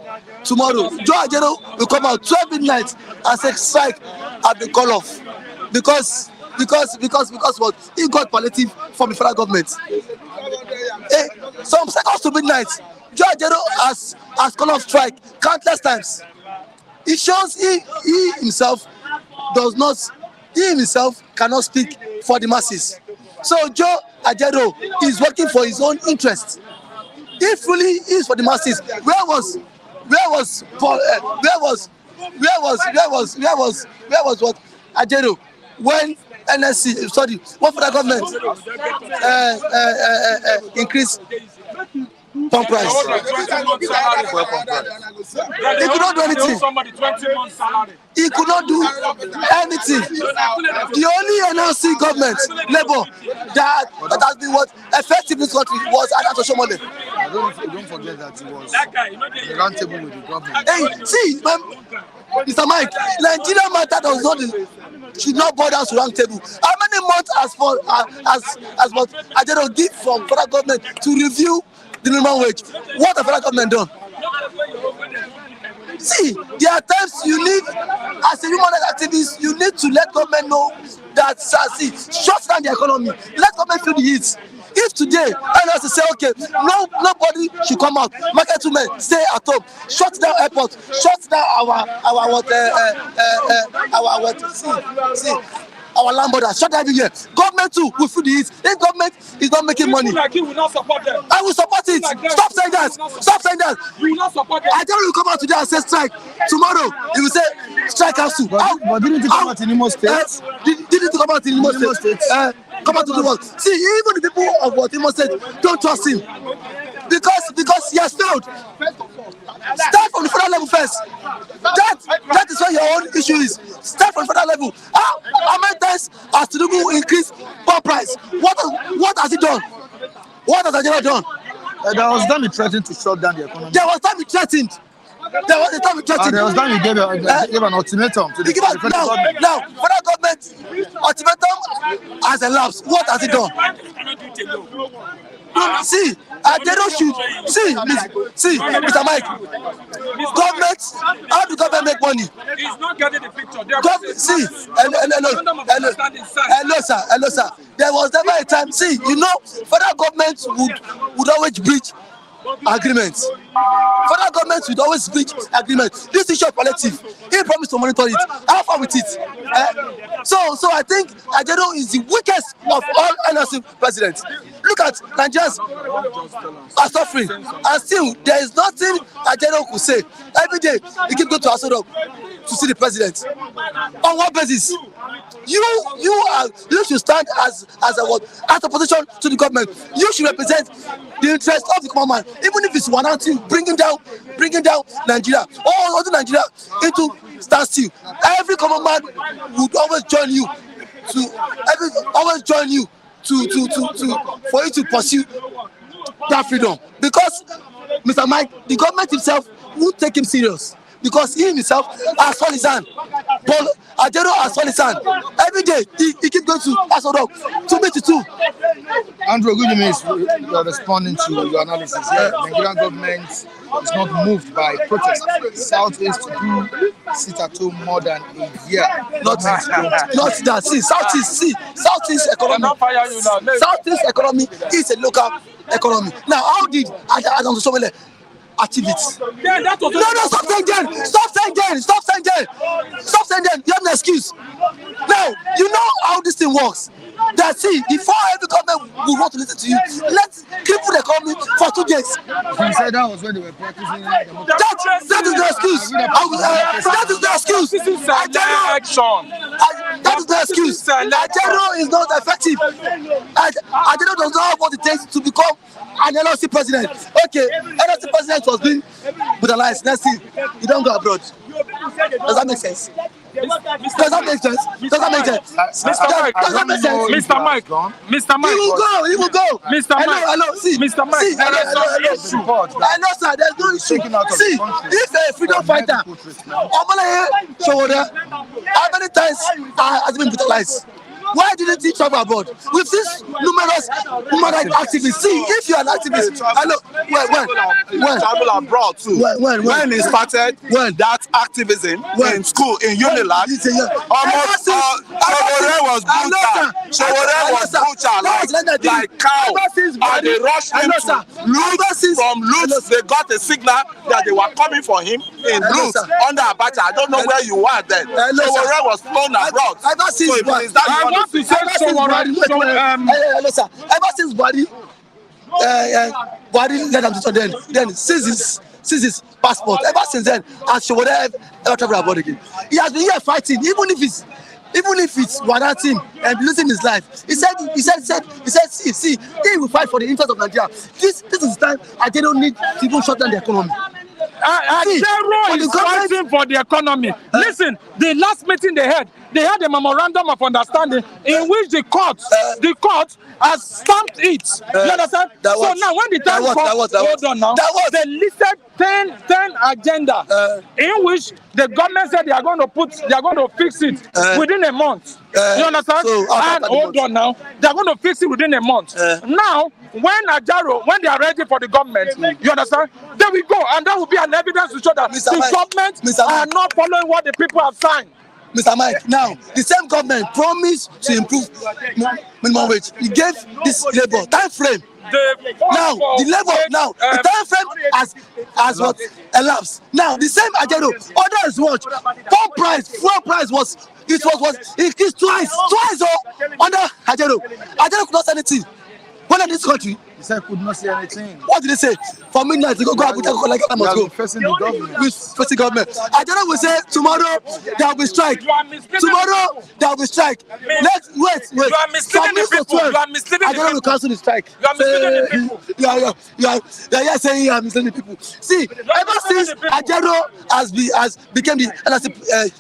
tomorrow, Joe Ajero will come out 12 midnight and say strike has been called off because what? He got palliative from the federal government. Some seconds to midnight, Joe Ajero has called off strike countless times. It shows he himself cannot speak for the masses. So Joe Ajero is working for his own interest. He fully is for the masses. Where was what Ajero when what federal government increased pump price? He could not do anything. He could not do anything. The only NLC government, Labour, that has been effective in this country was Adam Soshomole. Don't forget that he was the round table with the government. Hey, see, Mr. Mike, Nigeria matter should not bother to round table. How many months as Ajero give from federal government to review the minimum wage? What has federal government done? See, there are times you need, as a human rights activist, you need to let government know that, shut down the economy. Let government feel the heat. If today, I know to say, okay, nobody should come out. Market women, stay at home. Shut down airport. Shut down our land border. Shut down everywhere. Government too will feel the heat. If government is not making money, like you will not support them. I will support it. Stop saying that. Stop saying that. You will not support them. I tell you, you come out today and say strike. Tomorrow, you will say strike council. But didn't it come out in Imo State? Didn't it come out in Imo State? Come out to the world. See, even the people of what Imo State don't trust him because he has failed. Start from the federal level first. That is where your own issue is. Start from the federal level. How many times has Tinubu increased pump price? What has he done? What has Ajero done? There was time he threatened to shut down the economy. There was time he threatened. There was a time he threatened. There was time he gave an ultimatum to the federal government. Now, federal government ultimatum has elapsed. What has he done? See, Ajero should see, Mr. Mike. Government, how do government make money? He's not getting the picture. See, hello, sir. There was never a time. See, you know, federal government would always breach agreements. Federal government would always breach agreements. This issue of palliative, he promised to monitor it. How far with it? So I think Ajero is the weakest of all NLC presidents. Look at Nigerians are suffering, and still there is nothing Ajero could say. Every day he keep going to Asoro to see the president. On what basis? You should stand as opposition to the government. You should represent the interest of the common man, even if it's one thing, bringing down Nigeria or other Nigeria into standstill. Every common man would always join you for you to pursue that freedom, because Mr. Mike, the government himself won't take him serious, because he himself has sold his hand. But Ajero has sold his hand. Every day he keeps going to Asoro to meet the two. Andrew, good evening. You are responding to your analysis here. The Nigerian government is not moved by protest. Southeast do sit at home more than a year. Not that. See, Southeast economy. Southeast economy is a local economy. Now, how did Adam Somele achieve it? Yeah, that was No, stop saying then. Stop saying then. You have an excuse. Now, you know how this thing works. That see, before every government will want to listen to you, let's cripple the economy for 2 days. You said that was when they were practicing. That is the excuse. That is the excuse. This is election. That is the excuse. Ajero is not effective. Ajero does not have what it takes to become an NLC president. Okay, NLC president was being brutalized. Let's see, you don't go abroad. Does that make sense? Does that make sense? Mr. Mike. He will go. Mr. Mike. Hello, see. Mr. Mike. See, hello, sir. There's no issue. See, if a freedom fighter, Omalaye Showore, how many times has been brutalized? Why didn't he travel abroad? We've seen numerous human rights activists. See, if you're an activist, hello, when travel abroad too. When he started that activism in school in Unilag, almost Showore was brutal like cow, and they rushed him to loot. From loot, they got a signal that they were coming for him in loot under Abacha. I don't know where you were then. Showore was flown abroad. So if it is that ever since Buhari let him to then seize his passport. Ever since then, as Showore ever travel abroad again, he has been here fighting, even if it's one team and losing his life. He said, see, he will fight for the interest of Nigeria. This is the time they don't need to even shut down the economy. Ajero is fighting for the economy. Listen, the last meeting they had a memorandum of understanding in which the court has stamped it. You understand? So now when the time comes, hold on now, they listed 10 agenda in which the government said they are going to fix it within a month. You understand? And hold on now, they are going to fix it within a month. Now, when they are ready for the government, you understand? They will go, and that will be an evidence to show that the government are not following what the people have signed. Mr. Mike, now the same government promised to improve minimum wage. He gave this labor time frame. Now the time frame has what elapsed. Now the same Ajero, others watch. Fuel price was increased twice under Ajero. Ajero could not say anything. When in this country, he said could not say anything. What did they say? For midnight, they go Abuja, go like I must go. Facing the government. With facing government. Ajero will say tomorrow there will be strike. Tomorrow there will be strike. Let's wait. You are misleading the people. You are misleading the people. Ajero will cancel the strike. You are misleading the people. You are saying you are misleading the people. See, ever since Ajero has become the NLC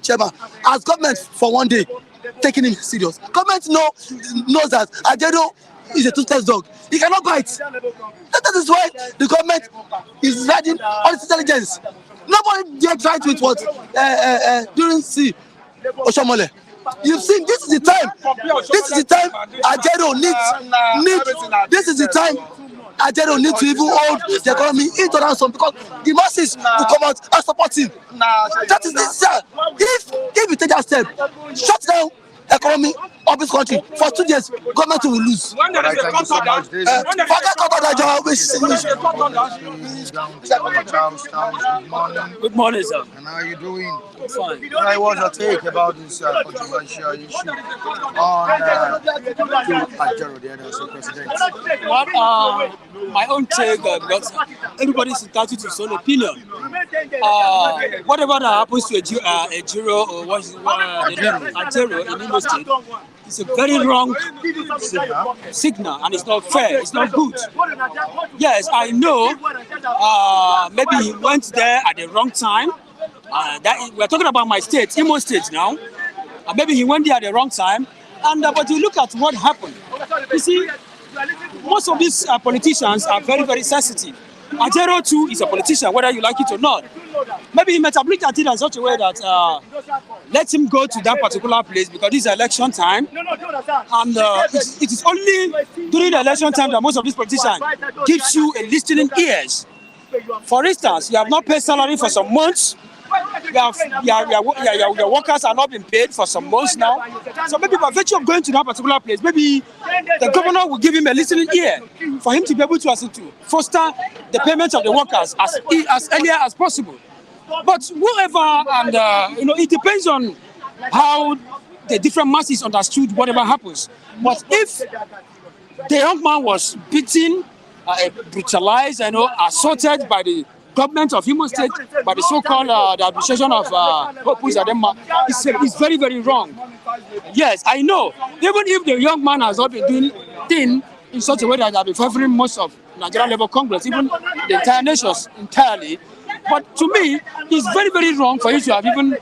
chairman, as government for one day taking him serious. Government knows that Ajero is a toothless dog. He cannot bite. That is why the government is riding on its intelligence. Nobody dare try to it what during Oshomole. You've seen this is the time. This is the time Ajero needs. This is the time Ajero need to even hold the economy into ransom because the masses will come out and support him. That is this. If we take that step, shut down economy of this country for 2 years, government will lose. When there is a cut order, Good morning, sir. And how are you doing? Fine. Right, what's your take about this controversial issue on Ajero, the NLC president? Well, my own take, because everybody's entitled to his own opinion. Whatever that happens to Ajero or Ajero in Imo State, it's a very wrong signal, and it's not fair. It's not good. Yes, I know. Maybe he went there at the wrong time. We're talking about my state, Imo State now. Maybe he went there at the wrong time. And but you look at what happened. You see, most of these politicians are very, very sensitive. Ajero too is a politician, whether you like it or not. Maybe he might have looked at it in such a way that let him go to that particular place because this is election time. And it is only during the election time that most of these politicians gives you a listening ears. For instance, you have not paid salary for some months. Your workers are not being paid for some months now. So maybe by virtue of going to that particular place, maybe the governor will give him a listening ear for him to be able to foster the payment of the workers as earlier as possible. But whoever, and it depends on how the different masses understood whatever happens. But if the young man was beaten, brutalized, assaulted by the government of Imo State, by the so-called the administration of Opus Adema, it's very, very wrong. Yes, I know. Even if the young man has not been doing things in such a way that they have been favoring most of Nigerian Labour Congress, even the entire nations entirely. But to me, it's very, very wrong for you to have even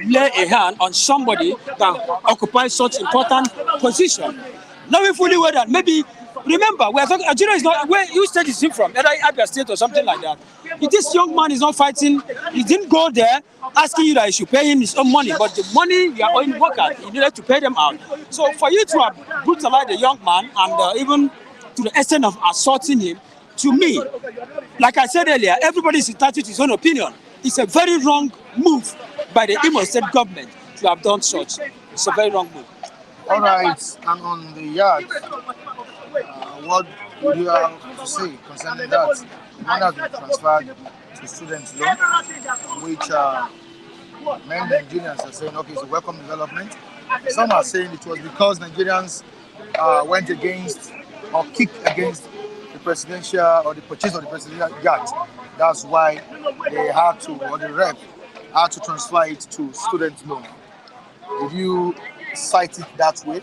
lay a hand on somebody that occupies such important position. Knowing fully well that maybe, remember, we are talking, Ajero is not, where you state is him from, either Abia State or something like that. If this young man is not fighting, he didn't go there asking you that you should pay him his own money, but the money you are owing workers, you needed to pay them out. So for you to have brutalized the young man and even to the extent of assaulting him, to me, like I said earlier, everybody is entitled to his own opinion. It's a very wrong move by the Imo State government to have done such. It's a very wrong move. All right, and on the Yacht, what do you have to say concerning that? The money has been transferred to students' loan, which many Nigerians are saying, okay, it's a welcome development. Some are saying it was because Nigerians went against or kicked against the presidential or the purchase of the presidential yacht. That's why they had to, or the rep had to transfer it to students' loan. Did you cite it that way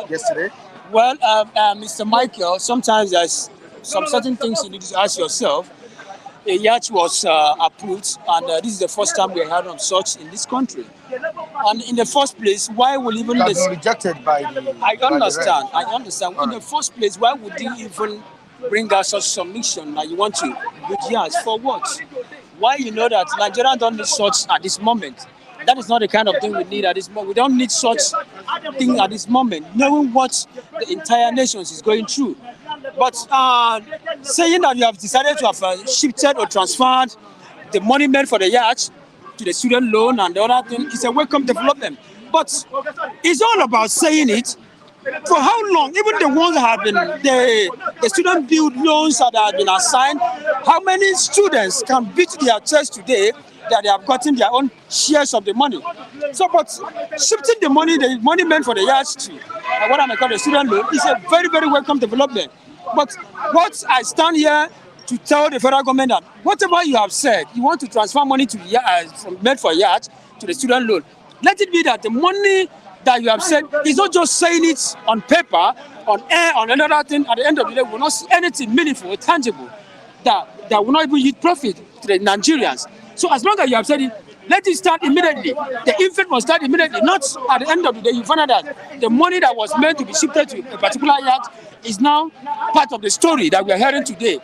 yesterday? Well, Mr. Michael, sometimes there's some certain things you need to ask yourself. A yacht was approved, and this is the first time we heard of such in this country. And in the first place, why would even this been rejected by the? I understand. In the first place, why would you even bring out such submission that you want to build yachts for what? Why you know that Nigeria don't need such at this moment? That is not the kind of thing we need at this moment. We don't need such thing at this moment, knowing what the entire nation is going through. But saying that you have decided to have shifted or transferred the money meant for the yacht to the student loan and the other thing is a welcome development. But it's all about saying it. For how long? Even the ones that have been, the student build loans that have been assigned, how many students can beat their chest today that they have gotten their own shares of the money? So, but shifting the money meant for the yacht to what I may call the student loan is a very, very welcome development. But what I stand here to tell the federal government that whatever you have said, you want to transfer money to from meant for yacht to the student loan. Let it be that the money that you have said is not just saying it on paper, on air, on another thing. At the end of the day, we will not see anything meaningful, tangible, that will not even yield profit to the Nigerians. So as long as you have said it, let it start immediately. The infant must start immediately. Not at the end of the day, you find out that the money that was meant to be shifted to a particular yacht is now part of the story that we are hearing today.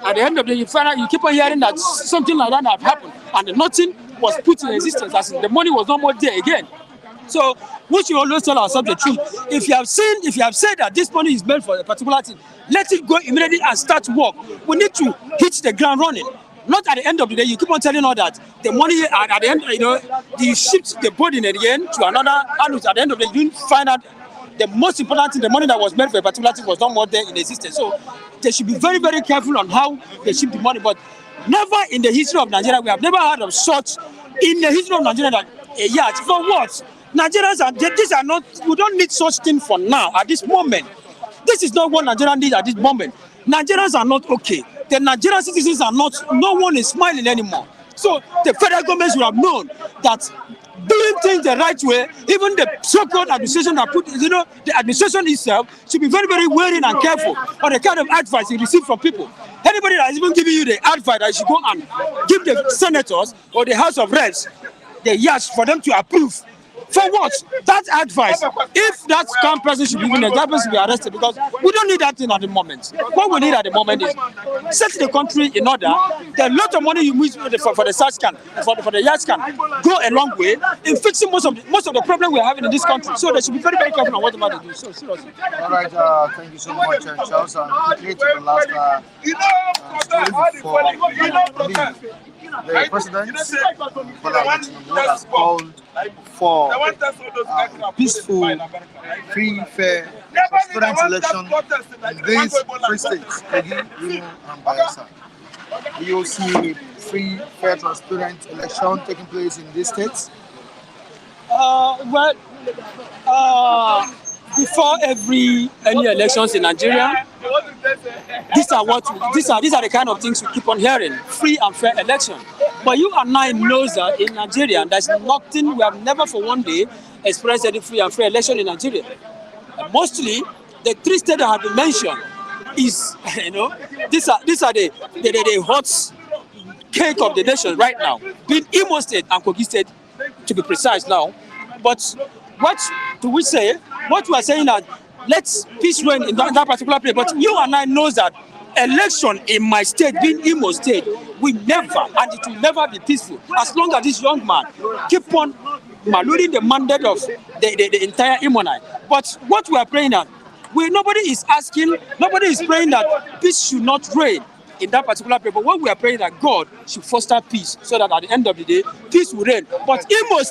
At the end of the day, you find out, you keep on hearing that something like that have happened, and nothing was put in existence, as in the money was no more there again. So we should always tell ourselves the truth. If you have said that this money is meant for a particular thing, let it go immediately and start work. We need to hit the ground running. Not at the end of the day, you keep on telling us that the money at the end, you shift the burden at the end to another, and at the end of the day, you didn't find out the most important thing, the money that was meant for a particular thing was not more there in existence. So they should be very, very careful on how they shift the money. But never in the history of Nigeria, we have never heard of such in the history of Nigeria that a yacht for what? Nigerians these are not, we don't need such thing for now, at this moment. This is not what Nigerians need at this moment. Nigerians are not okay. The Nigerian citizens are not, no one is smiling anymore. So the federal government should have known that doing things the right way, even the so-called administration that put, the administration itself should be very, very wary and careful on the kind of advice you receive from people. Anybody that is even giving you the advice that you should go and give the senators or the House of Reps the yes for them to approve. For what? That advice. If that scam person should be given, that person should be arrested, because we don't need that thing at the moment. What we need at the moment is set the country in order. The lot of money you use for the search scan, for the yacht scan, go a long way in fixing most of the problem we are having in this country. So they should be very, very careful on whatever they do. So seriously. All right, thank you so much, Charles. And quickly to the last story before me. The president, Tinubu, has called for peaceful, free, fair, transparent election in these three states, Kogi, Imo, and Bayelsa. Do you see free, fair, transparent election taking place in these states? Before any elections in Nigeria, these are the kind of things we keep on hearing: free and fair election. But you and I know that in Nigeria, there's nothing. We have never for one day experienced any free and fair election in Nigeria. Mostly, the three states that have been mentioned is, these are the hot cake of the nation right now, being Imo State and Kogi State, to be precise now. But what do we say? What we are saying that let's peace reign in that particular place. But you and I know that election in my state, being Imo State, will never, and it will never be peaceful as long as this young man keep on maluding the mandate of the entire Imonite. But what we are praying at, nobody is praying that peace should not reign in that particular place. But what we are praying that God should foster peace, so that at the end of the day, peace will reign. But Imo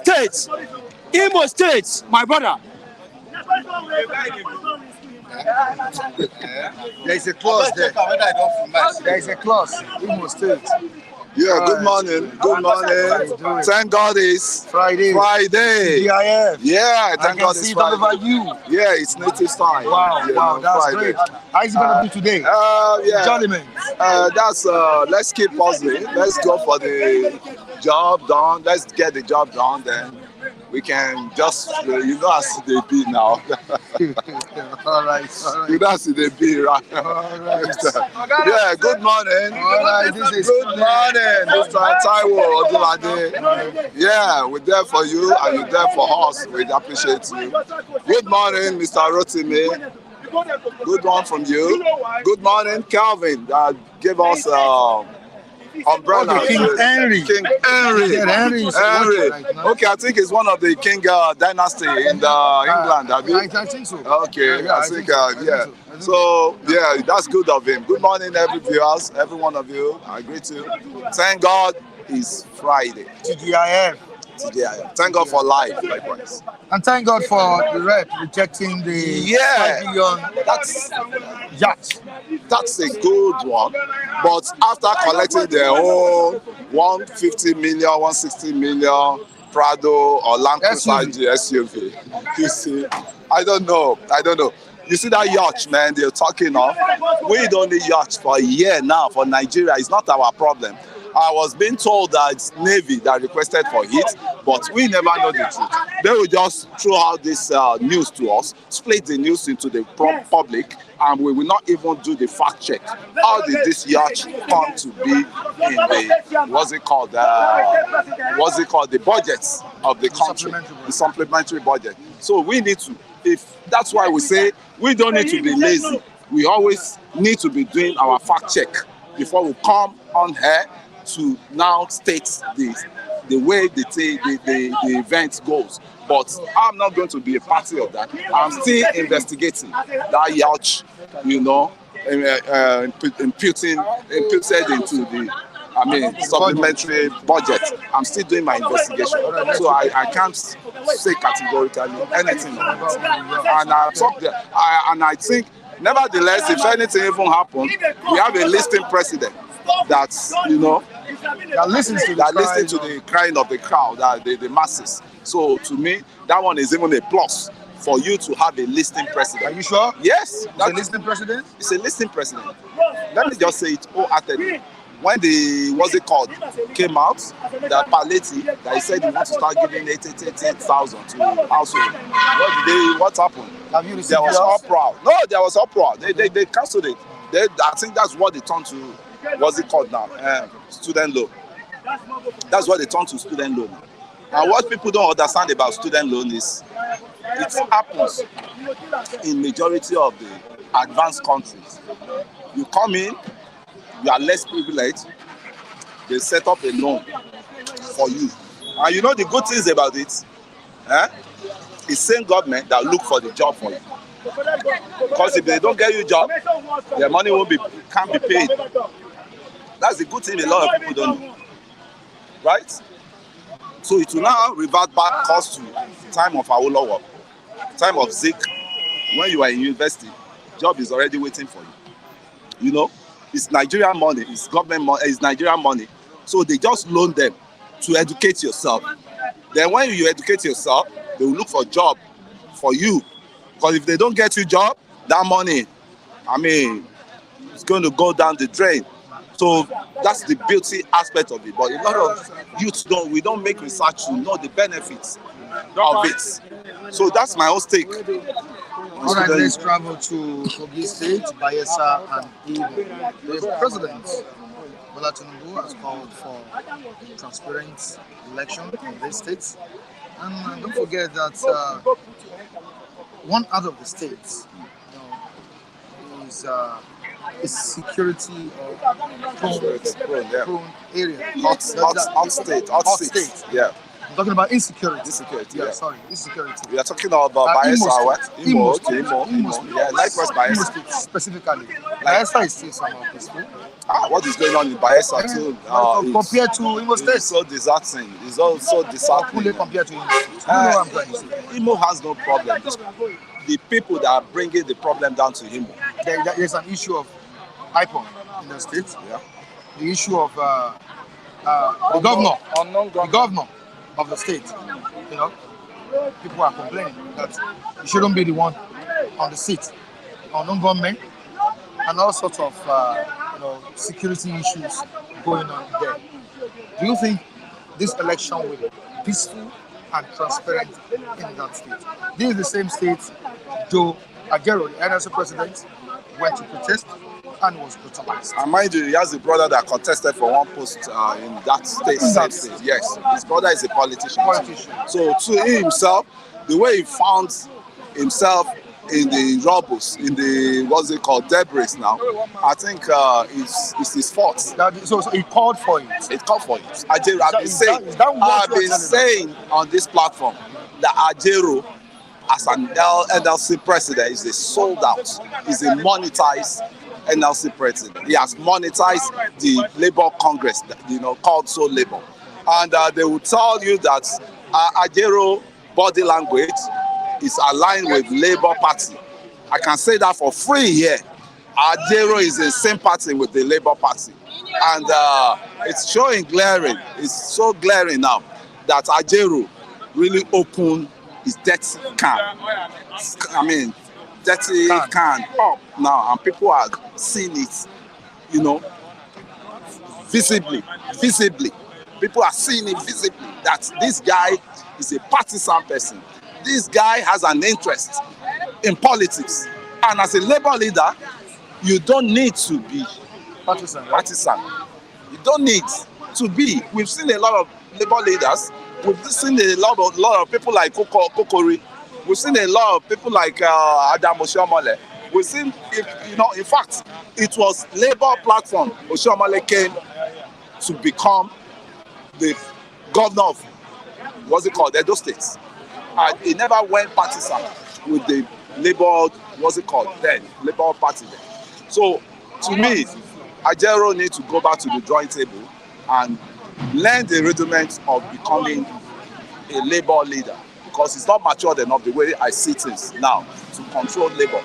State, my brother. There is a clause there. There is a clause. Imo State. Yeah, good morning. Good morning. Thank God it's Friday. DIF. Yeah, thank God it's Friday. Over you. Yeah, it's native time. Wow, that's Friday. great. How is it going to be today? Yeah. Jollyman. Let's keep puzzling. Let's go for the job done. Let's get the job done, then we can just, as they be now. All right. As they be, right? All right. Yeah, good morning. All right, this is good morning, Mr. Taiwo Odulade. Yeah, we're there for you and you're there for us. We appreciate you. Good morning, Mr. Rotimi. Good one from you. Good morning, Calvin, that gave us umbrella. Okay, King Henry. Yeah, Henry. Okay, I think it's one of the King dynasty in England. I think so. Okay, I think. So yeah, that's good of him. Good morning, every one of you. I greet you. Thank God it's Friday. TGIF. Thank God for life, likewise. And thank God for the rep rejecting the 5 billion that's yacht. That's a good one. But after collecting their own 150 million, 160 million Prado or Land Cruiser SUV, you see, I don't know. You see that yacht, man, they're talking of. We don't need yachts for a year now for Nigeria. It's not our problem. I was being told that it's Navy that requested for it, but we never know the truth. They will just throw out this news to us, split the news into the public, and we will not even do the fact check. How did this yacht come to be in the, the budgets of the country, the supplementary budget? So we need to, if that's why we say we don't need to be lazy. We always need to be doing our fact check before we come on here to now state the the way the event goes. But I'm not going to be a party of that. I'm still investigating that Yacht, imputed into the supplementary budget. I'm still doing my investigation, so I can't say categorically anything on it. And I think, nevertheless, if anything even happens, we have a listing president that's that listens to the crying of the crowd, the masses. So to me, that one is even a plus for you to have a listing president. Are you sure? Yes. It's a listing president? It's a listing president. Let me just say it wholeheartedly. When the, came out, that Paletti, that he said he wants to start giving 88,000 to household. What happened? Have you received there was uproar. No, there was uproar. They cancelled it. I think that's what they turned to, now? Student loan. That's what they turned to, student loan. And what people don't understand about student loan is it happens in majority of the advanced countries. You come in, you are less privileged, they set up a loan for you. And the good things about it, it's same government that look for the job for you. Because if they don't get you a job, their money can't be paid. That's the good thing a lot of people don't know. Right? So it will now revert back cost to time of Awolowo, time of Zik. When you are in university, job is already waiting for you. It's Nigerian money, it's government money, it's Nigerian money. So they just loan them to educate yourself. Then when you educate yourself, they will look for a job for you. Because if they don't get you a job, that money, it's going to go down the drain. So that's the beauty aspect of it. But a lot of youths we don't make research to know the benefits of it. So that's my own stake. All right, let's travel to Kogi State, Bayelsa, and Imo. The president, Bola Tinubu, has called for a transparent election in these states. And don't forget that one out of the states is security prone area. Hot state. Yeah. I'm talking about insecurity. Insecurity. We are talking about Bayelsa, Imo. Yeah, likewise Bayelsa. Imo State specifically. Bayelsa is still somehow peaceful. What is going on in Bayelsa too? Compared to Imo State. It's so disheartening. It's also disheartening. Compared to Imo State. Imo has no problem. The people that are bringing the problem down to Imo. There's an issue of IPON in the state. Yeah. The issue of the governor of the state. People are complaining that he shouldn't be the one on the seat. Unknown government and all sorts of security issues going on there. Do you think this election will be peaceful and transparent in that state? This is the same state Joe Aguero, the NSA president, went to protest and was brutalized. And mind you, he has a brother that contested for one post in that state, same state. Yes, his brother is a politician. So to himself, the way he found himself in the rubbles, in the debris now, I think it's his fault. So he called for it. It called for it. I've been saying on this platform that Ajero, as an NLC president, is a sold out, is a monetized NLC president. He has monetized the Labour Congress, called So Labour. And they will tell you that Ajero body language is aligned with Labour Party. I can say that for free here. Ajero is in sympathy with the Labour Party. And it's showing glaring. It's so glaring now that Ajero really opened his dirty can. Dirty can up now, and people are seeing it, visibly. People are seeing it visibly that this guy is a partisan person. This guy has an interest in politics. And as a Labour leader, you don't need to be partisan. You don't need to be. We've seen a lot of Labour leaders. We've seen a lot of people like Kokori. We've seen a lot of people like Adam Oshiomhole. We've seen, in fact, it was Labour platform. Oshiomhole came to become the governor of, what's it called, Edo State. And he never went partisan with the Labour, what's it called then, Labour Party then. So to me, Ajero needs to go back to the drawing table and learn the rudiments of becoming a Labour leader, because it's not matured enough the way I see things now to control Labour.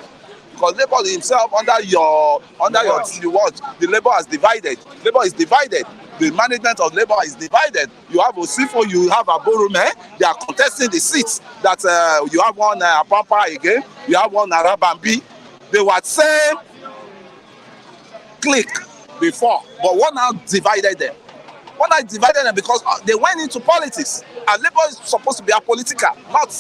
Because Labour himself, under your watch, the Labour has divided. Labour is divided. The management of Labour is divided. You have Osifo, you have Aborume, they are contesting the seats. That you have one Apampa again, you have one Arabambi. They were same clique before, but what now divided them? What now divided them? Because they went into politics, and Labour is supposed to be apolitical, not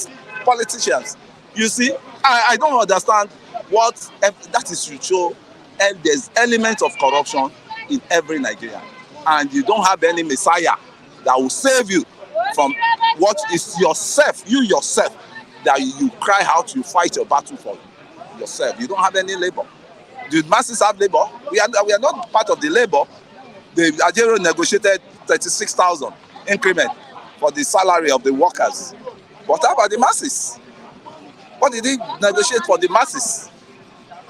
politicians. You see, I don't understand what that is to show. And there's elements of corruption in every Nigerian, and you don't have any messiah that will save you from what is yourself, that you cry out, you fight your battle for yourself. You don't have any labor. The masses have labor. We are not part of the labor. The Ajero negotiated 36,000 increment for the salary of the workers. But how about the masses? What did he negotiate for the masses?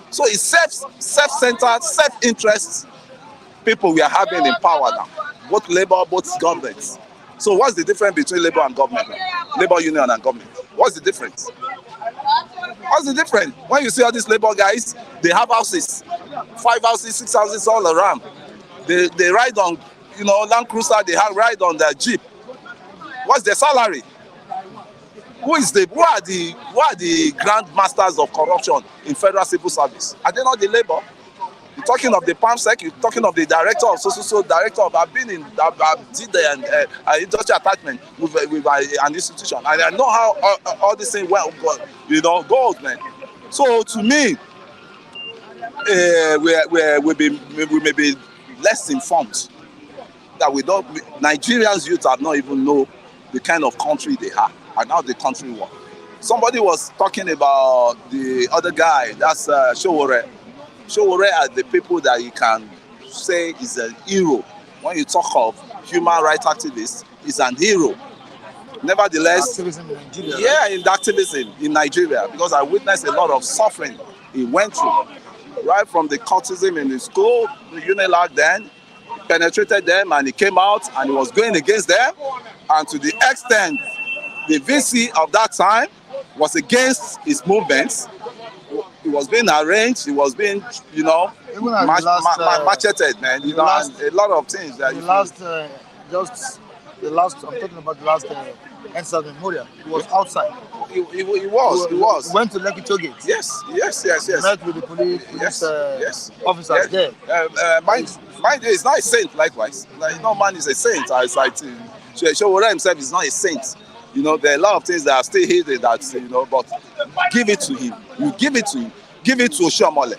So it's self-centered, self-interest people we are having in power now. Both labor, both governments. So what's the difference between labor and government? Labor union and government. What's the difference? What's the difference? When you see all these labor guys, they have houses, 5 houses, 6 houses all around. They ride on, Land Cruiser, they ride on their Jeep. What's their salary? Who are the grand masters of corruption in federal civil service? Are they not the labor? You're talking of the PAMSEC, you're talking of the director of director of, I've been in, did the industrial attachment with an institution. And I know how all these things goes, man. So to me, we may be less informed that Nigerians youth have not even know the kind of country they have and how the country works. Somebody was talking about the other guy, that's Showore. Showore are the people that you can say is a hero. When you talk of human rights activists, he's an hero. Nevertheless, Activism in Nigeria. Yeah, in activism in Nigeria, because I witnessed a lot of suffering he went through. Right from the cultism in the school, the UNILAG then, penetrated them and he came out and he was going against them. And to the extent the VC of that time was against his movements, he was being arranged, he was being, macheted, man. And a lot of things. That I'm talking about the last Ensa Memorial. He was outside. He was. He went to Lekki Toll Gate. Yes. Met with the police officers there. Mind you, he's not a saint, likewise. No man is a saint. Showore himself is not a saint. There are a lot of things that are still hidden but give it to him. You give it to him. Give it to Oshiomhole.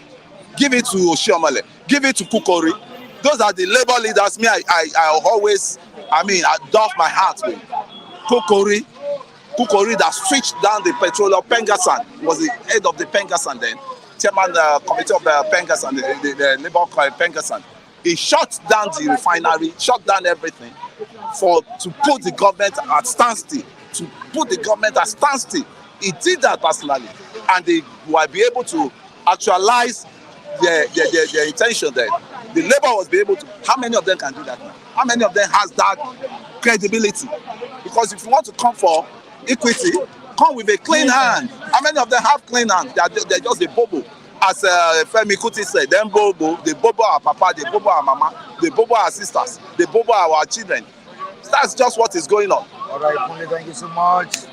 Give it to Oshiomhole. Give it to Kukori. Those are the labor leaders. Me, I always, I doff my heart with. Kukori that switched down the petroleum. Pengasan was the head of the Pengasan then. Chairman committee of the Pengasan, the labor Pengasan. He shut down the refinery, shut down everything to put the government at standstill. He did that personally, and they will be able to actualize their intention there. The labor was be able to. How many of them can do that now? How many of them has that credibility? Because if you want to come for equity, come with a clean hand. How many of them have clean hands? They're just a bobo. As Femi Kuti said, them bobo, they bobo our papa, they bobo our mama, they bobo our sisters, they bobo our children. That's just what is going on. All right, Kunle, thank you so much.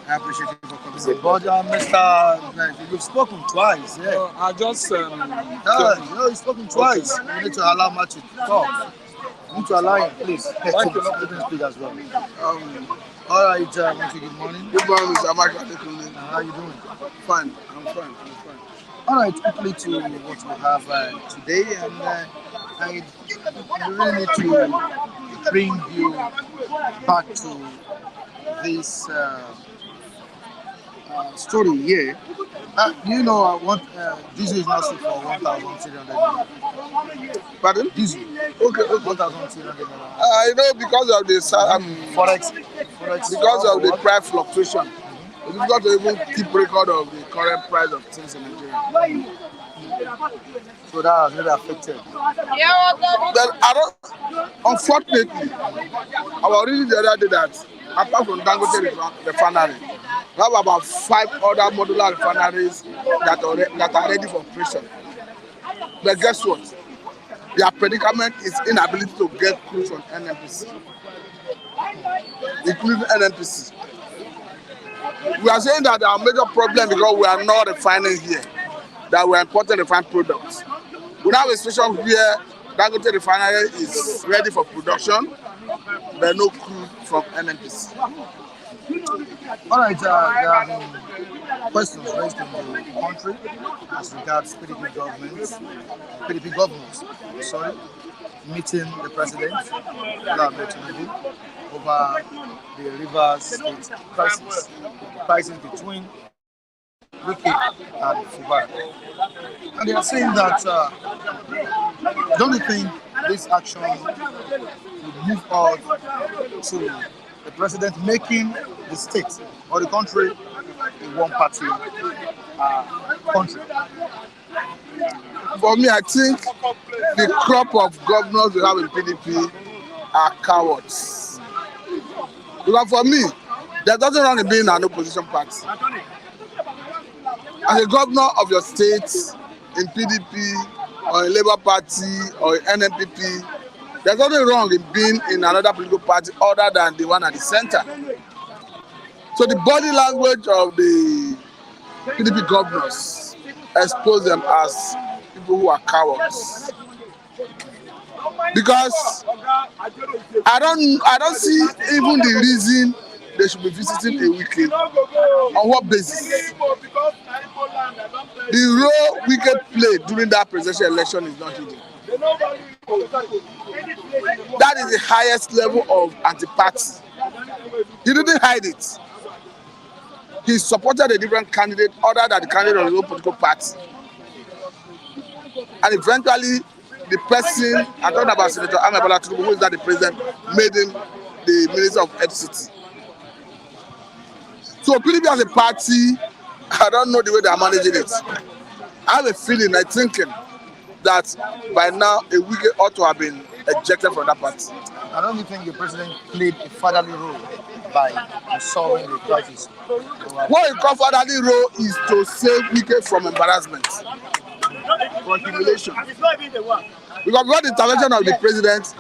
I appreciate you for coming. But Mr. You've spoken twice. Yeah. I just. You've spoken twice. Okay. You need to allow Matt to talk. You need to allow him, please. Thank you. Let him speak as well. All right, Matthew, good morning. Good morning, Mr. Michael. How are you doing? Fine. I'm fine. All right, quickly to what we have today, and I really need to bring you back to this story here You know what diesel is now sold for 1,300 naira. Pardon? Diesel, Okay. 1,300 naira. You know, because of the Forex. because of the price fluctuation, it's difficult to even keep record of the current price of things in Nigeria. So that has really affected. But unfortunately, I was reading the other day that apart from Dangote refinery, we have about 5 other modular refineries that are ready for operation. But guess what? Their predicament is inability to get crude from NNPC, including NNPC. We are saying that our major problem because we are not refining here, that we are importing refined products. We have a situation where Dangote refinery is ready for production, but no crude from NNPC. All right, there have been questions raised in the country as regards PDP governors, meeting the president, Tinubu, over the Rivers State crisis between Wike and Fubara. And they are saying that don't you think this action would move on to the president making the state or the country a one-party country? For me, I think the crop of governors we have in PDP are cowards. Because for me, there's nothing wrong in being an opposition party. As a governor of your state in PDP or in Labour Party or in NNPP, there's nothing wrong in being in another political party other than the one at the center. So the body language of the PDP governors expose them as people who are cowards. Because I don't see even the reason they should be visiting a weekend. On what basis? The role Wike played during that presidential election is not hidden. That is the highest level of anti-party. He didn't hide it. He supported a different candidate other than the candidate of his own political party. And eventually, the person, I'm talking about Senator Tinubu, who is now the president, made him the Minister of FCT. So PDP as a party, I don't know the way they are managing it. I have a feeling, I'm thinking that by now a Wike ought to have been ejected from that party. I don't think the president played a fatherly role by solving the crisis. What he called fatherly role is to save Wike from embarrassment, from humiliation. Because with the intervention of the president,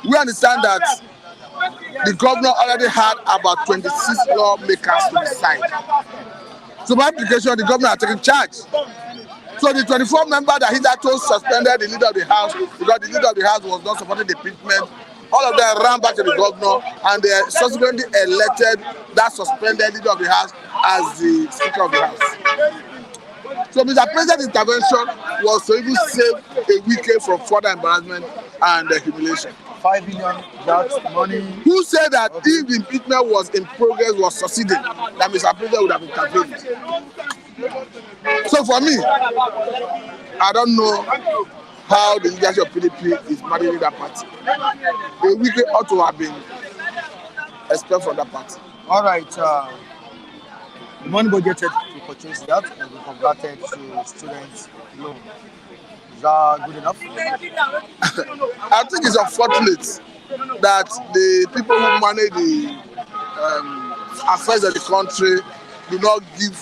we understand that the governor already had about 26 lawmakers to decide. So by application, the governor had taken charge. So the 24 members that hitherto suspended the leader of the house because the leader of the house was not supporting the impeachment, all of them ran back to the governor and they subsequently elected that suspended leader of the house as the speaker of the house. So Mr. President's intervention was to even save a Wike from further embarrassment and humiliation. 5 billion Yacht money. Who said that if the impeachment was in progress, was succeeding, that Mr. President would have intervened? So for me, I don't know how the leadership of PDP is managing that party. The Wike ought to have been expelled from that party. All right. The money budgeted to purchase that will be converted to students' loan. Is that good enough? I think it's unfortunate that the people who manage the affairs of the country do not give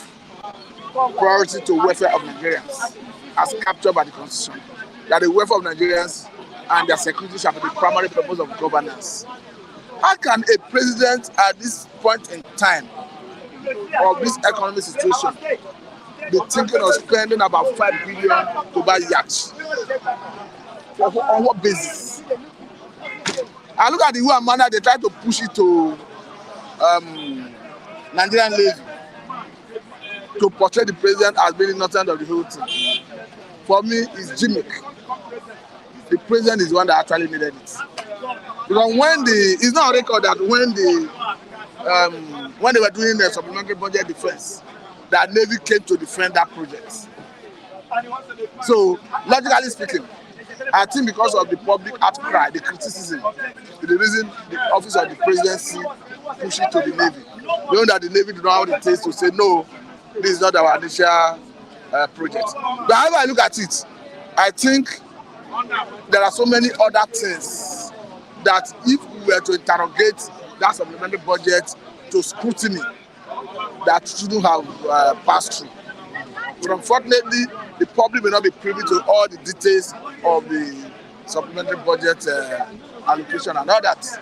priority to welfare of Nigerians as captured by the Constitution. That the welfare of Nigerians and their security shall be the primary purpose of governance. How can a president at this point in time of this economic situation be thinking of spending about 5 billion to buy yachts? On what basis? I look at the way and manner they try to push it to Nigerian Navy to portray the president as being innocent of the whole thing. For me, it's gimmick. The president is the one that actually needed it. Because it's not a record that when they were doing the supplementary budget defense, that Navy came to defend that project. So, logically speaking, I think because of the public outcry, the criticism, the reason the office of the presidency pushed it to the Navy, knowing that the Navy do not have the taste to say, no, this is not our initial project. But however I look at it, I think there are so many other things that if we were to interrogate that supplementary budget to scrutiny, that shouldn't have passed through. But unfortunately, the public may not be privy to all the details of the supplementary budget allocation and all that.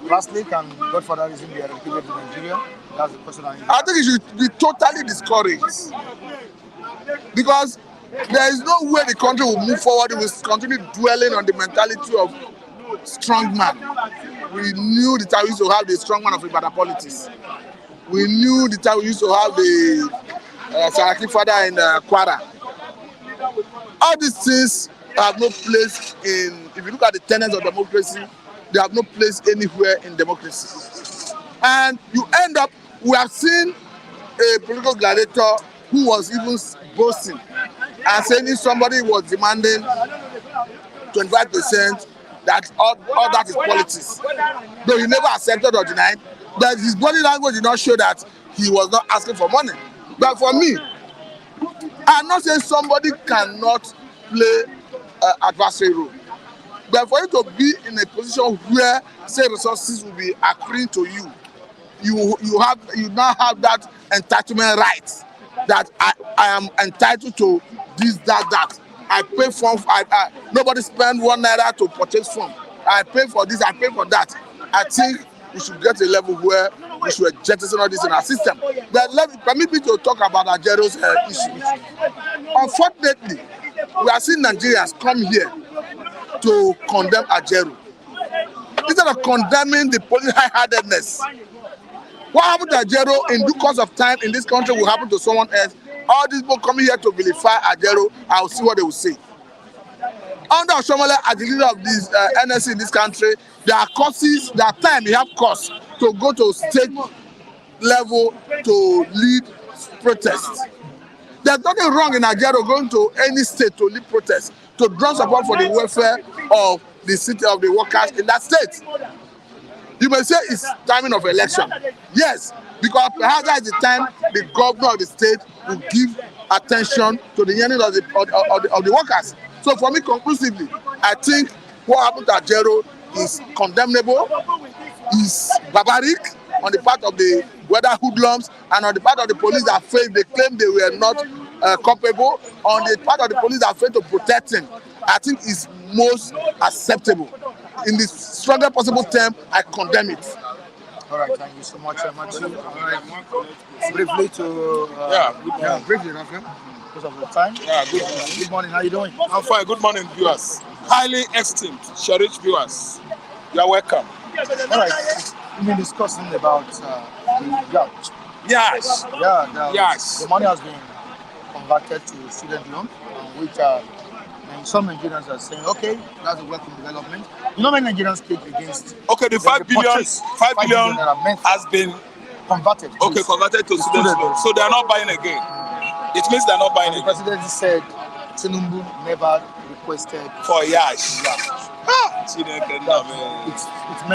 Lastly, can godfatherism be eradicated in Nigeria? That's the question I think it should be totally discouraged, because there is no way the country will move forward if we continue dwelling on the mentality of strong man. We knew the time we used to have the strong man of Ibadan politics. We knew the time we used to have the Saraki father in Kwara. All these things have no place in, if you look at the tenets of democracy, they have no place anywhere in democracy. And you end up, we have seen a political gladiator who was even boasting and saying if somebody was demanding 25%, that all that is politics. Though he never accepted or denied, but his body language did not show that he was not asking for money. But for me, I'm not saying somebody cannot play adversary role. But for you to be in a position where, say, resources will be accruing to you, you now have that entitlement right that I am entitled to this, that. I pay for, nobody spend 1 naira to purchase from. I pay for this, I pay for that. I think we should get to a level where we should jettison all this in our system. But permit me to talk about Ajero's issue. Unfortunately, we are seeing Nigerians come here to condemn Ajero. Instead of condemning the police high-handedness, what happened to Ajero in due course of time in this country will happen to someone else. All these people coming here to vilify Ajero, I will see what they will say. Under Oshomole, as the leader of this NSC in this country, there are courses, there are time you have course to go to state level to lead protests. There's nothing wrong in Ajero going to any state to lead protests, to draw support for the welfare of the city, of the workers in that state. You may say it's timing of election. Yes, because perhaps that is the time the governor of the state will give attention to the yearning of the workers. So for me, conclusively, I think what happened to Ajero is condemnable, is barbaric on the part of the weather hoodlums and on the part of the police that failed. They claim they were not culpable. On the part of the police that failed to protect him, I think is most acceptable. In the strongest possible term, I condemn it. All right, thank you so much, Matthew. All right, briefly to briefly, because of the time. Yeah, good morning. How you doing? I'm fine. Good morning, viewers. Highly esteemed, cherished viewers. You are welcome. All right, we've been discussing about the yacht. Yes. Yeah, the money has been converted to student loan, which and some Nigerians are saying, okay, that's a welcome development. You know, many Nigerians kick against. Okay, the 5 billion has been converted. Okay, converted to student loan. So they are not buying again. It means they are not buying again. The presidency said Tinubu never requested for Yacht.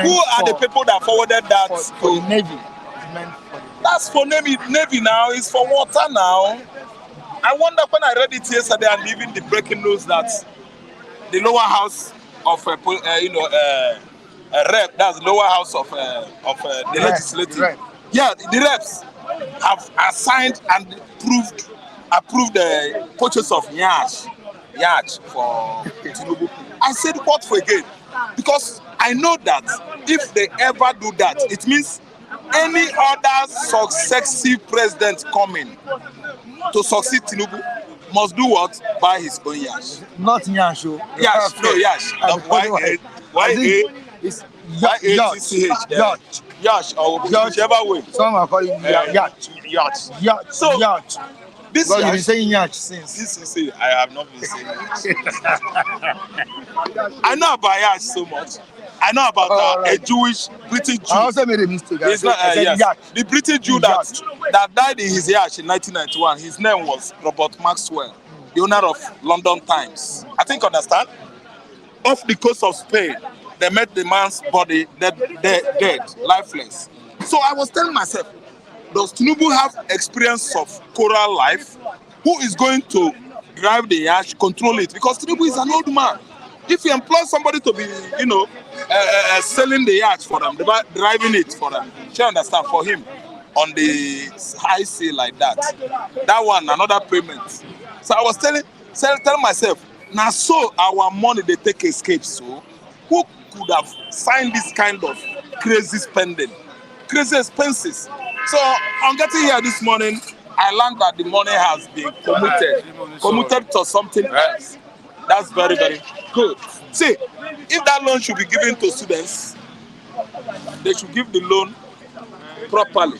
Who are the people that forwarded that for the Navy? It's meant for the Navy. That's for Navy now. It's for water now. I wonder when I read it yesterday and even the breaking news that the lower house of rep, that's the lower house of the legislative. Yeah, the reps have assigned and approved the purchase of Yacht for Tinubu. I said what for again? Because I know that if they ever do that, it means any other successive president coming to succeed Tinubu must do what? Buy his own Yacht. Not Yacht. Yacht. Yacht or whichever way. Some are calling Yacht. So Yacht. This you've been saying Yacht since. This I have not been saying Yacht. I know about Yacht so much. I know about a right. Jewish British Jew. I also made a mistake. He's not, I said yes. Yacht. The British Jew that died in his yacht in 1991. His name was Robert Maxwell, the owner of London Times. I think understand. Off the coast of Spain, they met the man's body dead, lifeless. So I was telling myself, does Tinubu have experience of coral life? Who is going to drive the yacht, control it? Because Tinubu is an old man. If you employ somebody to be, selling the yacht for them, driving it for them, you understand, for him on the high sea like that, that one, another payment. So I was telling myself, now so our money they take escape, so who could have signed this kind of crazy spending, crazy expenses? So on getting here this morning, I learned that the money has been committed to something else. That's very, very good. See, if that loan should be given to students, they should give the loan properly.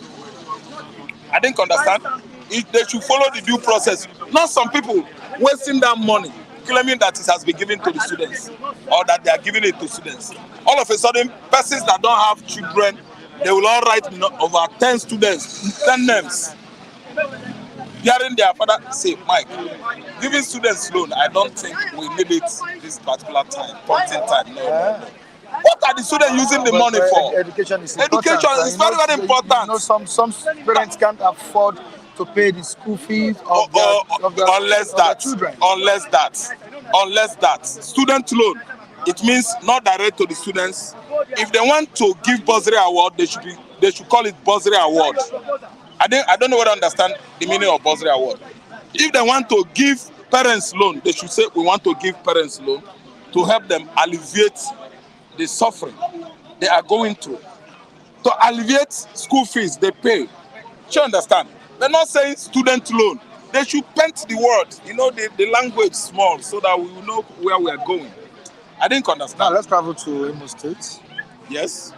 I didn't understand. They should follow the due process. Not some people wasting that money, claiming that it has been given to the students or that they are giving it to students. All of a sudden, persons that don't have children, they will all write over 10 students, 10 names. Hearing their father say, Mike, giving students loan, I don't think we need it this particular time, pointing time. No. What are the students using the money for? Education is important. Education is very, very important. Some parents can't afford to pay the school fees of their children. Unless that student loan, it means not direct to the students. If they want to give bursary award, they should call it bursary award. I don't know whether I understand the meaning of bursary award. If they want to give parents loan, they should say we want to give parents loan to help them alleviate the suffering they are going through. To alleviate school fees they pay. Do you understand? They're not saying student loan. They should paint the word, the language small so that we will know where we are going. I didn't understand. Now let's travel to Imo State. Yes.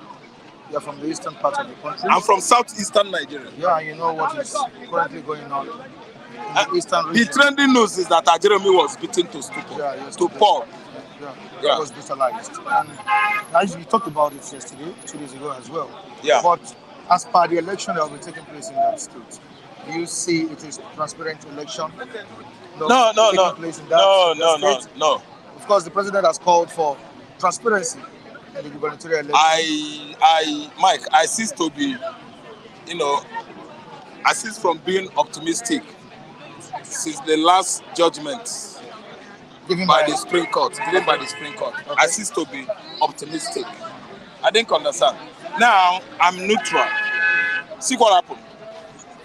You're from the eastern part of the country. I'm from southeastern Nigeria. Yeah, you know what is currently going on in the eastern region. The trending news is that Jeremy was beaten to stupor, to Paul. Yeah, was brutalized. And as we talked about it yesterday, 2 days ago as well. Yeah. But as per the election that will be taking place in that state, do you see it is transparent election? No. Of course, the president has called for transparency in the gubernatorial election. Mike, I cease to be, I cease from being optimistic since the last judgment given by the Supreme Court. Okay. I cease to be optimistic. I didn't understand. Now I'm neutral. See what happened.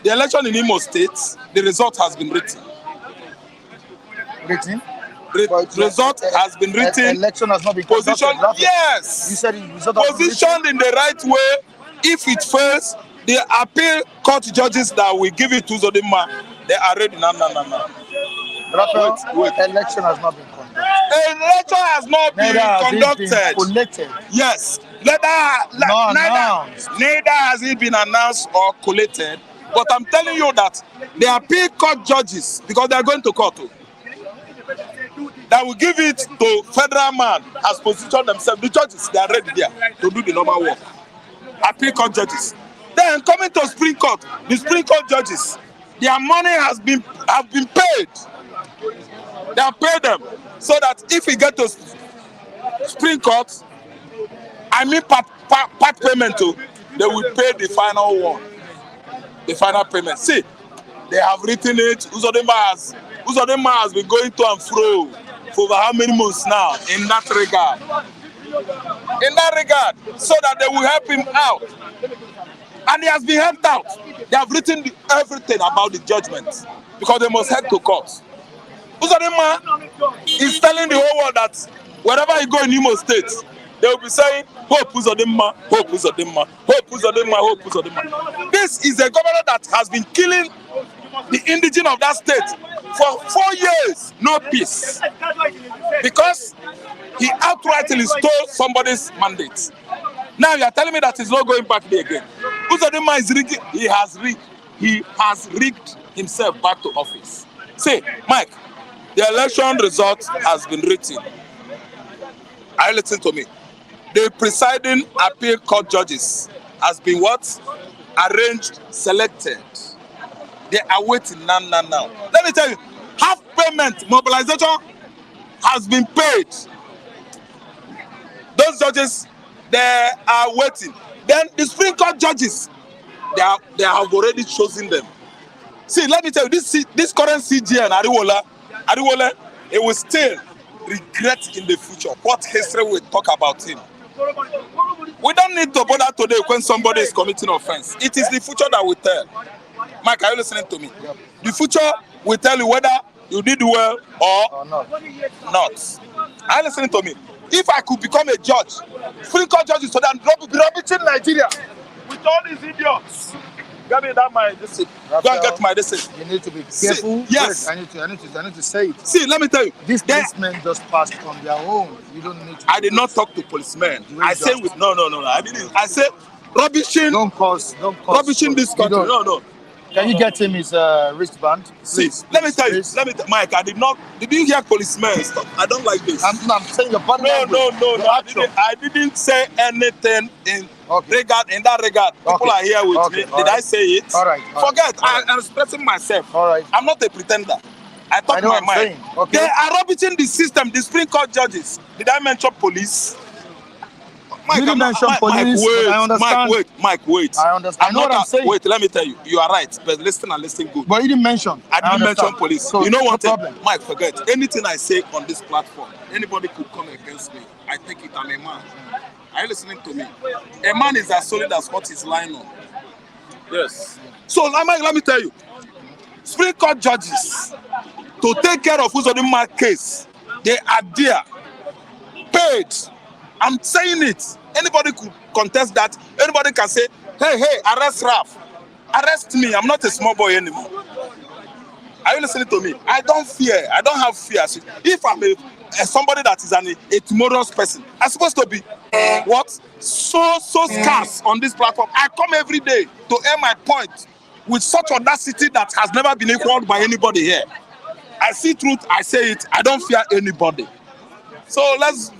The election in Imo State, the result has been written. Result has been written. Election has not been positioned. Yes. You said the result positioned in the right way. If it fails, the appeal court judges that will give it to Zodima, they are ready. No. Wait. Election has not been conducted. Election has not been conducted. Collected. Yes. Neither has it been announced or collated. But I'm telling you that the appeal court judges, because they are going to court, that will give it to federal man has positioned themselves. The judges, they are ready there to do the normal work. Appeal court judges. Then coming to Supreme Court, the Supreme Court judges, their money have been paid. They have paid them so that if we get to Supreme Court, part payment too, they will pay the final one, the final payment. See, they have written it. Uzodimma has been going to and fro for over how many months now in that regard. So that they will help him out. And he has been helped out. They have written everything about the judgment because they must head to court. Uzodimma is telling the whole world that wherever he go in Imo State, they will be saying, hope Uzodimma, hope Uzodimma, hope Uzodimma, hope Uzodimma. This is a governor that has been killing the indigenous of that state for 4 years, no peace. Because he outrightly stole somebody's mandate. Now you are telling me that he's not going back there again. Uzodimma is rigging. He has rigged himself back to office. See, Mike, the election result has been written. Listen to me. the presiding appeal court judges has been what? Arranged, selected. They are waiting now. Let me tell you, half payment mobilization has been paid. Those judges, they are waiting. Then the Supreme Court judges, they have already chosen them. See, let me tell you, this current CGN, Ariwola, it will still regret in the future what history will talk about him. We don't need to bother today when somebody is committing offense. It is the future that will tell. Mike, are you listening to me? Yep. The future will tell you whether you did well or not. Are you listening to me? If I could become a judge, Supreme Court judges so that be rubbishing Nigeria with all these idiots. Get me that my decision. Go and get my decision. You need to be careful. See, yes. Wait, I need to say it. See, let me tell you. These policemen just passed on their own. You don't need to. I did not talk to policemen. I say with no. I didn't. I said rubbishing. Don't cause rubbishing this country. No. Can you get him his wristband? See, let me tell you. Mike, I did not. Did you hear policemen stop? I don't like this. I'm saying your body. No. I didn't say anything in that regard. People are here with me. Did I say it? All right. Forget. I'm expressing myself. All right. I'm not a pretender. I talk my mind. Okay. They are rubbishing the system. The Supreme Court judges. Did I mention police? Mike, you didn't mention police. I understand. Mike, wait. I understand. I know what I'm saying. Wait, let me tell you. You are right. But listen and listen good. But you didn't mention. I didn't mention police. So you know what? Problem. Mike, forget. Anything I say on this platform, anybody could come against me. I take it. I'm a man. Are you listening to me? A man is as solid as what he's lying on. Yes. So, Mike, let me tell you. Supreme Court judges, to take care of Uzodinma case, they are there, paid. I'm saying it. Anybody could contest that. Anybody can say, hey, arrest Raf. Arrest me. I'm not a small boy anymore. Are you listening to me? I don't fear. I don't have fear. If I'm somebody that is a timorous person, I'm supposed to be so scarce on this platform. I come every day to air my point with such audacity that has never been equaled by anybody here. I see truth. I say it. I don't fear anybody. So let's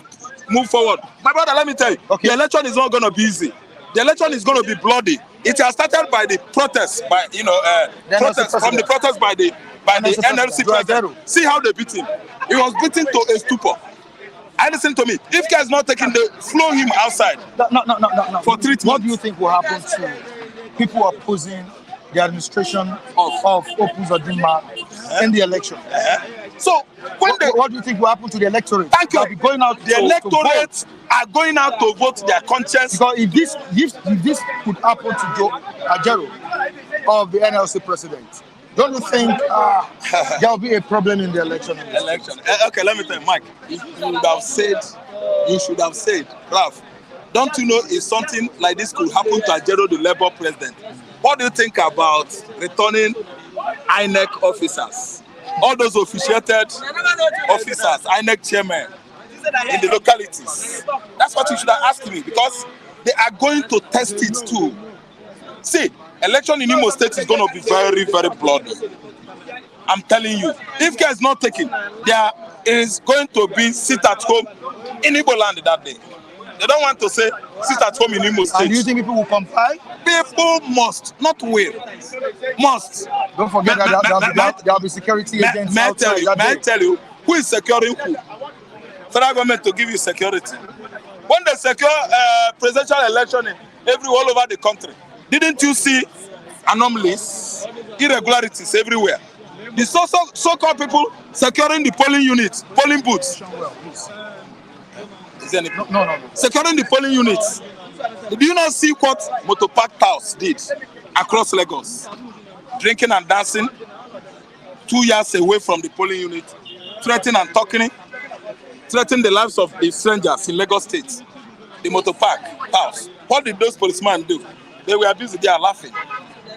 move forward. My brother, let me tell you, the election is not going to be easy. The election is going to be bloody. It has started by the protests, by from the protests by the NLC president. See how they beat him. He was beaten to a stupor. And listen to me. If care is not taken, they flow him outside. No. For treatment. What do you think will happen to people opposing the administration of Uzodinma in the election? So, what do you think will happen to the electorate? Thank you. Going out the electorate are going out to vote their conscience. Because if this could happen to Joe Ajero of the NLC president, don't you think there will be a problem in the election? Okay, let me tell you, Mike. You should have said, Ralph, don't you know if something like this could happen to Ajero, the Labour president? What do you think about returning INEC officers? All those officiated officers, INEC chairmen in the localities. That's what you should have asked me, because they are going to test it too. See, election in Imo State is going to be very, very bloody. I'm telling you. If care is not taken, there is going to be sit at home in Igbo land that day. They don't want to say sit at home in Imo State. And do you think people will comply? People must, not will. Must. Don't forget that there will be security agents outside. May I tell you, who is securing who? Federal government to give you security. When they secure presidential election all over the country, didn't you see anomalies, irregularities everywhere? The so-called people securing the polling units, polling booths. No. Securing the polling units. Do you not see what Motopark House did across Lagos? Drinking and dancing, 2 years away from the polling unit, threatening and talking, threatening the lives of the strangers in Lagos State. The Motopark House. What did those policemen do? They were busy there laughing,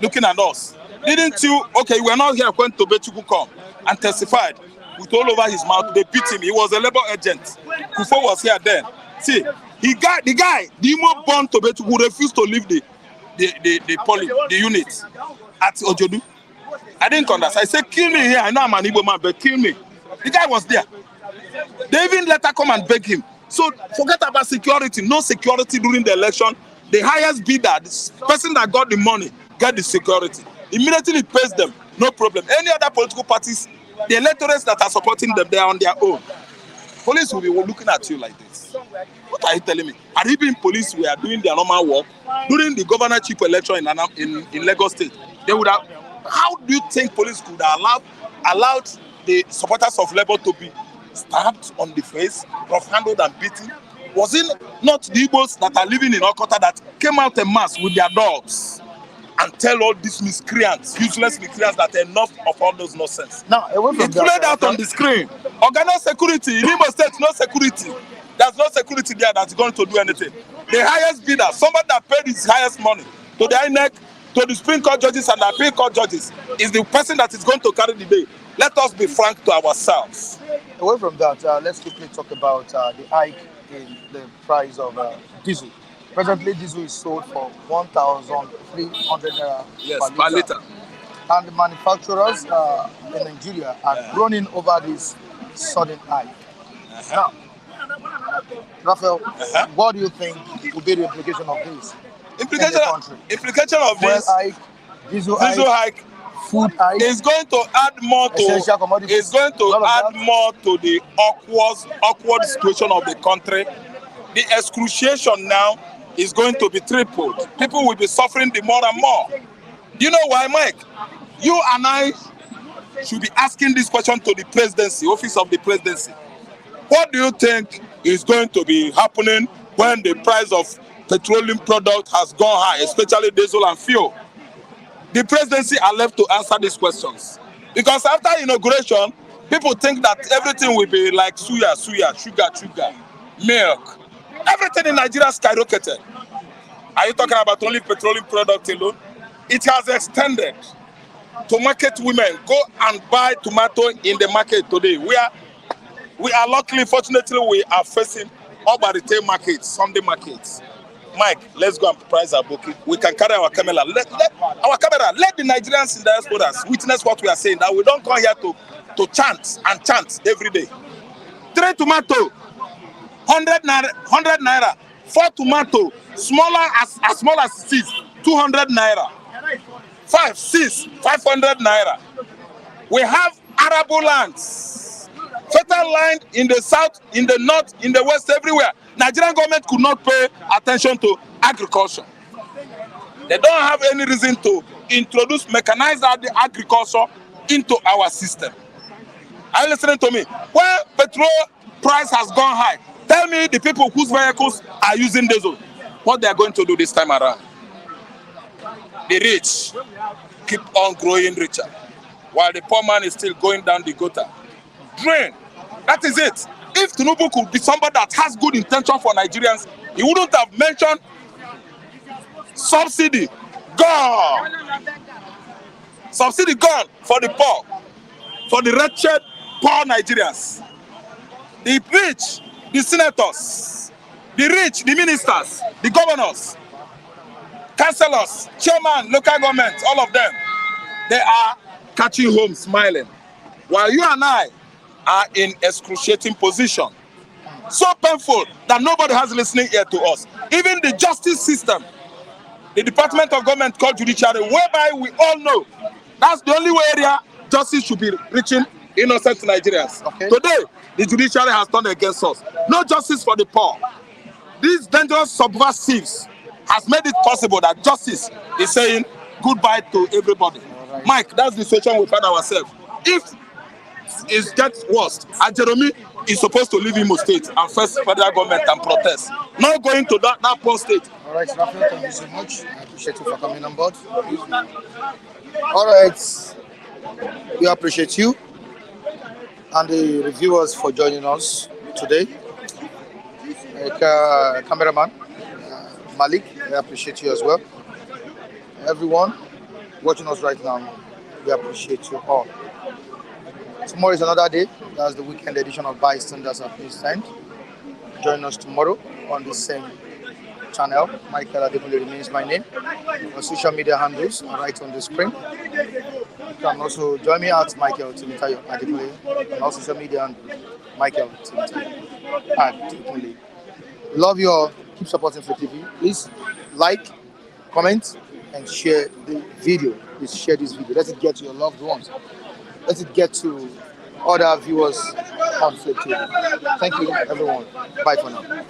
looking at us. Didn't you? Okay, you were not here when Tobechuku come and testified with all over his mouth. They beat him. He was a labor agent. Kufo was here then. See, the Imo born Tobechuku refused to leave the unit at Ojodu. I didn't understand. I said, kill me here. I know I'm an Igbo man, but kill me. The guy was there. They even let her come and beg him. So forget about security. No security during the election. The highest bidder, the person that got the money, get the security. Immediately it pays them. No problem. Any other political parties, the electorates that are supporting them, they are on their own. Police will be looking at you like this. What are you telling me? Had it been police were doing their normal work during the governorship election in Lagos State, they would have. How do you think police could have allowed the supporters of Labour to be stabbed on the face, rough-handled and beaten? Was it not the Igbos that are living in Okota that came out en masse with their dogs and tell all these miscreants, useless miscreants, that enough of all those nonsense? Now, away from It played out on the screen. Organized security in Imo State, no security. There's no security there that's going to do anything. The highest bidder, somebody that paid his highest money to the INEC, to the Supreme Court judges and the Appeal Court judges, is the person that is going to carry the day. Let us be frank to ourselves. Away from that, let's quickly talk about the hike in the price of diesel. Presently, diesel is sold for 1,300 naira per liter. And the manufacturers in Nigeria are groaning over this sudden hike. Now, Raphael, what do you think will be the implication of this? Implication of Fuel this hike, diesel hike, food hike, is going to add more to the awkward situation of the country. The excruciation now is going to be tripled. People will be suffering the more and more. Do you know why, Mike? You and I should be asking this question to the presidency, office of the presidency. What do you think is going to be happening when the price of petroleum product has gone high, especially diesel and fuel? The presidency are left to answer these questions. Because after inauguration, people think that everything will be like suya, sugar, milk. Everything in Nigeria skyrocketed. Are you talking about only petroleum product alone? It has extended to market women. Go and buy tomato in the market today. We are luckily, fortunately, we are facing all but retail markets, Sunday markets. Mike, let's go and price our booking. We can carry our camera. Let the Nigerians in diasporas witness what we are saying. That we don't come here to chant and chant every day. 3 tomato, 100 naira. 4 tomato, smaller as small as 6, 200 naira. 5, 6, 500 naira. We have arable lands, fertile land in the south, in the north, in the west, everywhere. Nigerian government could not pay attention to agriculture. They don't have any reason to introduce mechanized agriculture into our system. Are you listening to me? When petrol price has gone high, tell me the people whose vehicles are using diesel, what they are going to do this time around. The rich keep on growing richer, while the poor man is still going down the gutter. Drain. That is it. If Tinubu could be somebody that has good intention for Nigerians, he wouldn't have mentioned subsidy. Gone. Subsidy gone for the poor, for the wretched poor Nigerians. The rich, the senators, the rich, the ministers, the governors, councillors, chairman, local government, all of them, they are catching home smiling. While you and I are in excruciating position. So painful that nobody has listening ear to us. Even the justice system, the department of government called judiciary, whereby we all know that's the only area justice should be reaching innocent Nigerians. Okay. Today, the judiciary has turned against us. No justice for the poor. These dangerous subversives has made it possible that justice is saying goodbye to everybody. Right. Mike, that's the situation we find ourselves. If it gets worse, and Jeremy is supposed to leave Imo State and face federal government and protest. Not going to that poor state. All right, Raphael, thank you so much. I appreciate you for coming on board. All right, we appreciate you and the reviewers for joining us today. Cameraman Malik, I appreciate you as well. Everyone watching us right now, we appreciate you all. Tomorrow is another day. That's the weekend edition of Bystanders at this time. Join us tomorrow on the same channel. Michael Adekule remains my name. Our social media handles are right on the screen. You can also join me at Michael Adekule on all social media handles. Michael Tinubu'S. Love you all. Keep supporting Flip TV. Please like, comment, and share the video. Please share this video. Let it get to your loved ones. Let it get to other viewers on Flip TV. Thank you, everyone. Bye for now.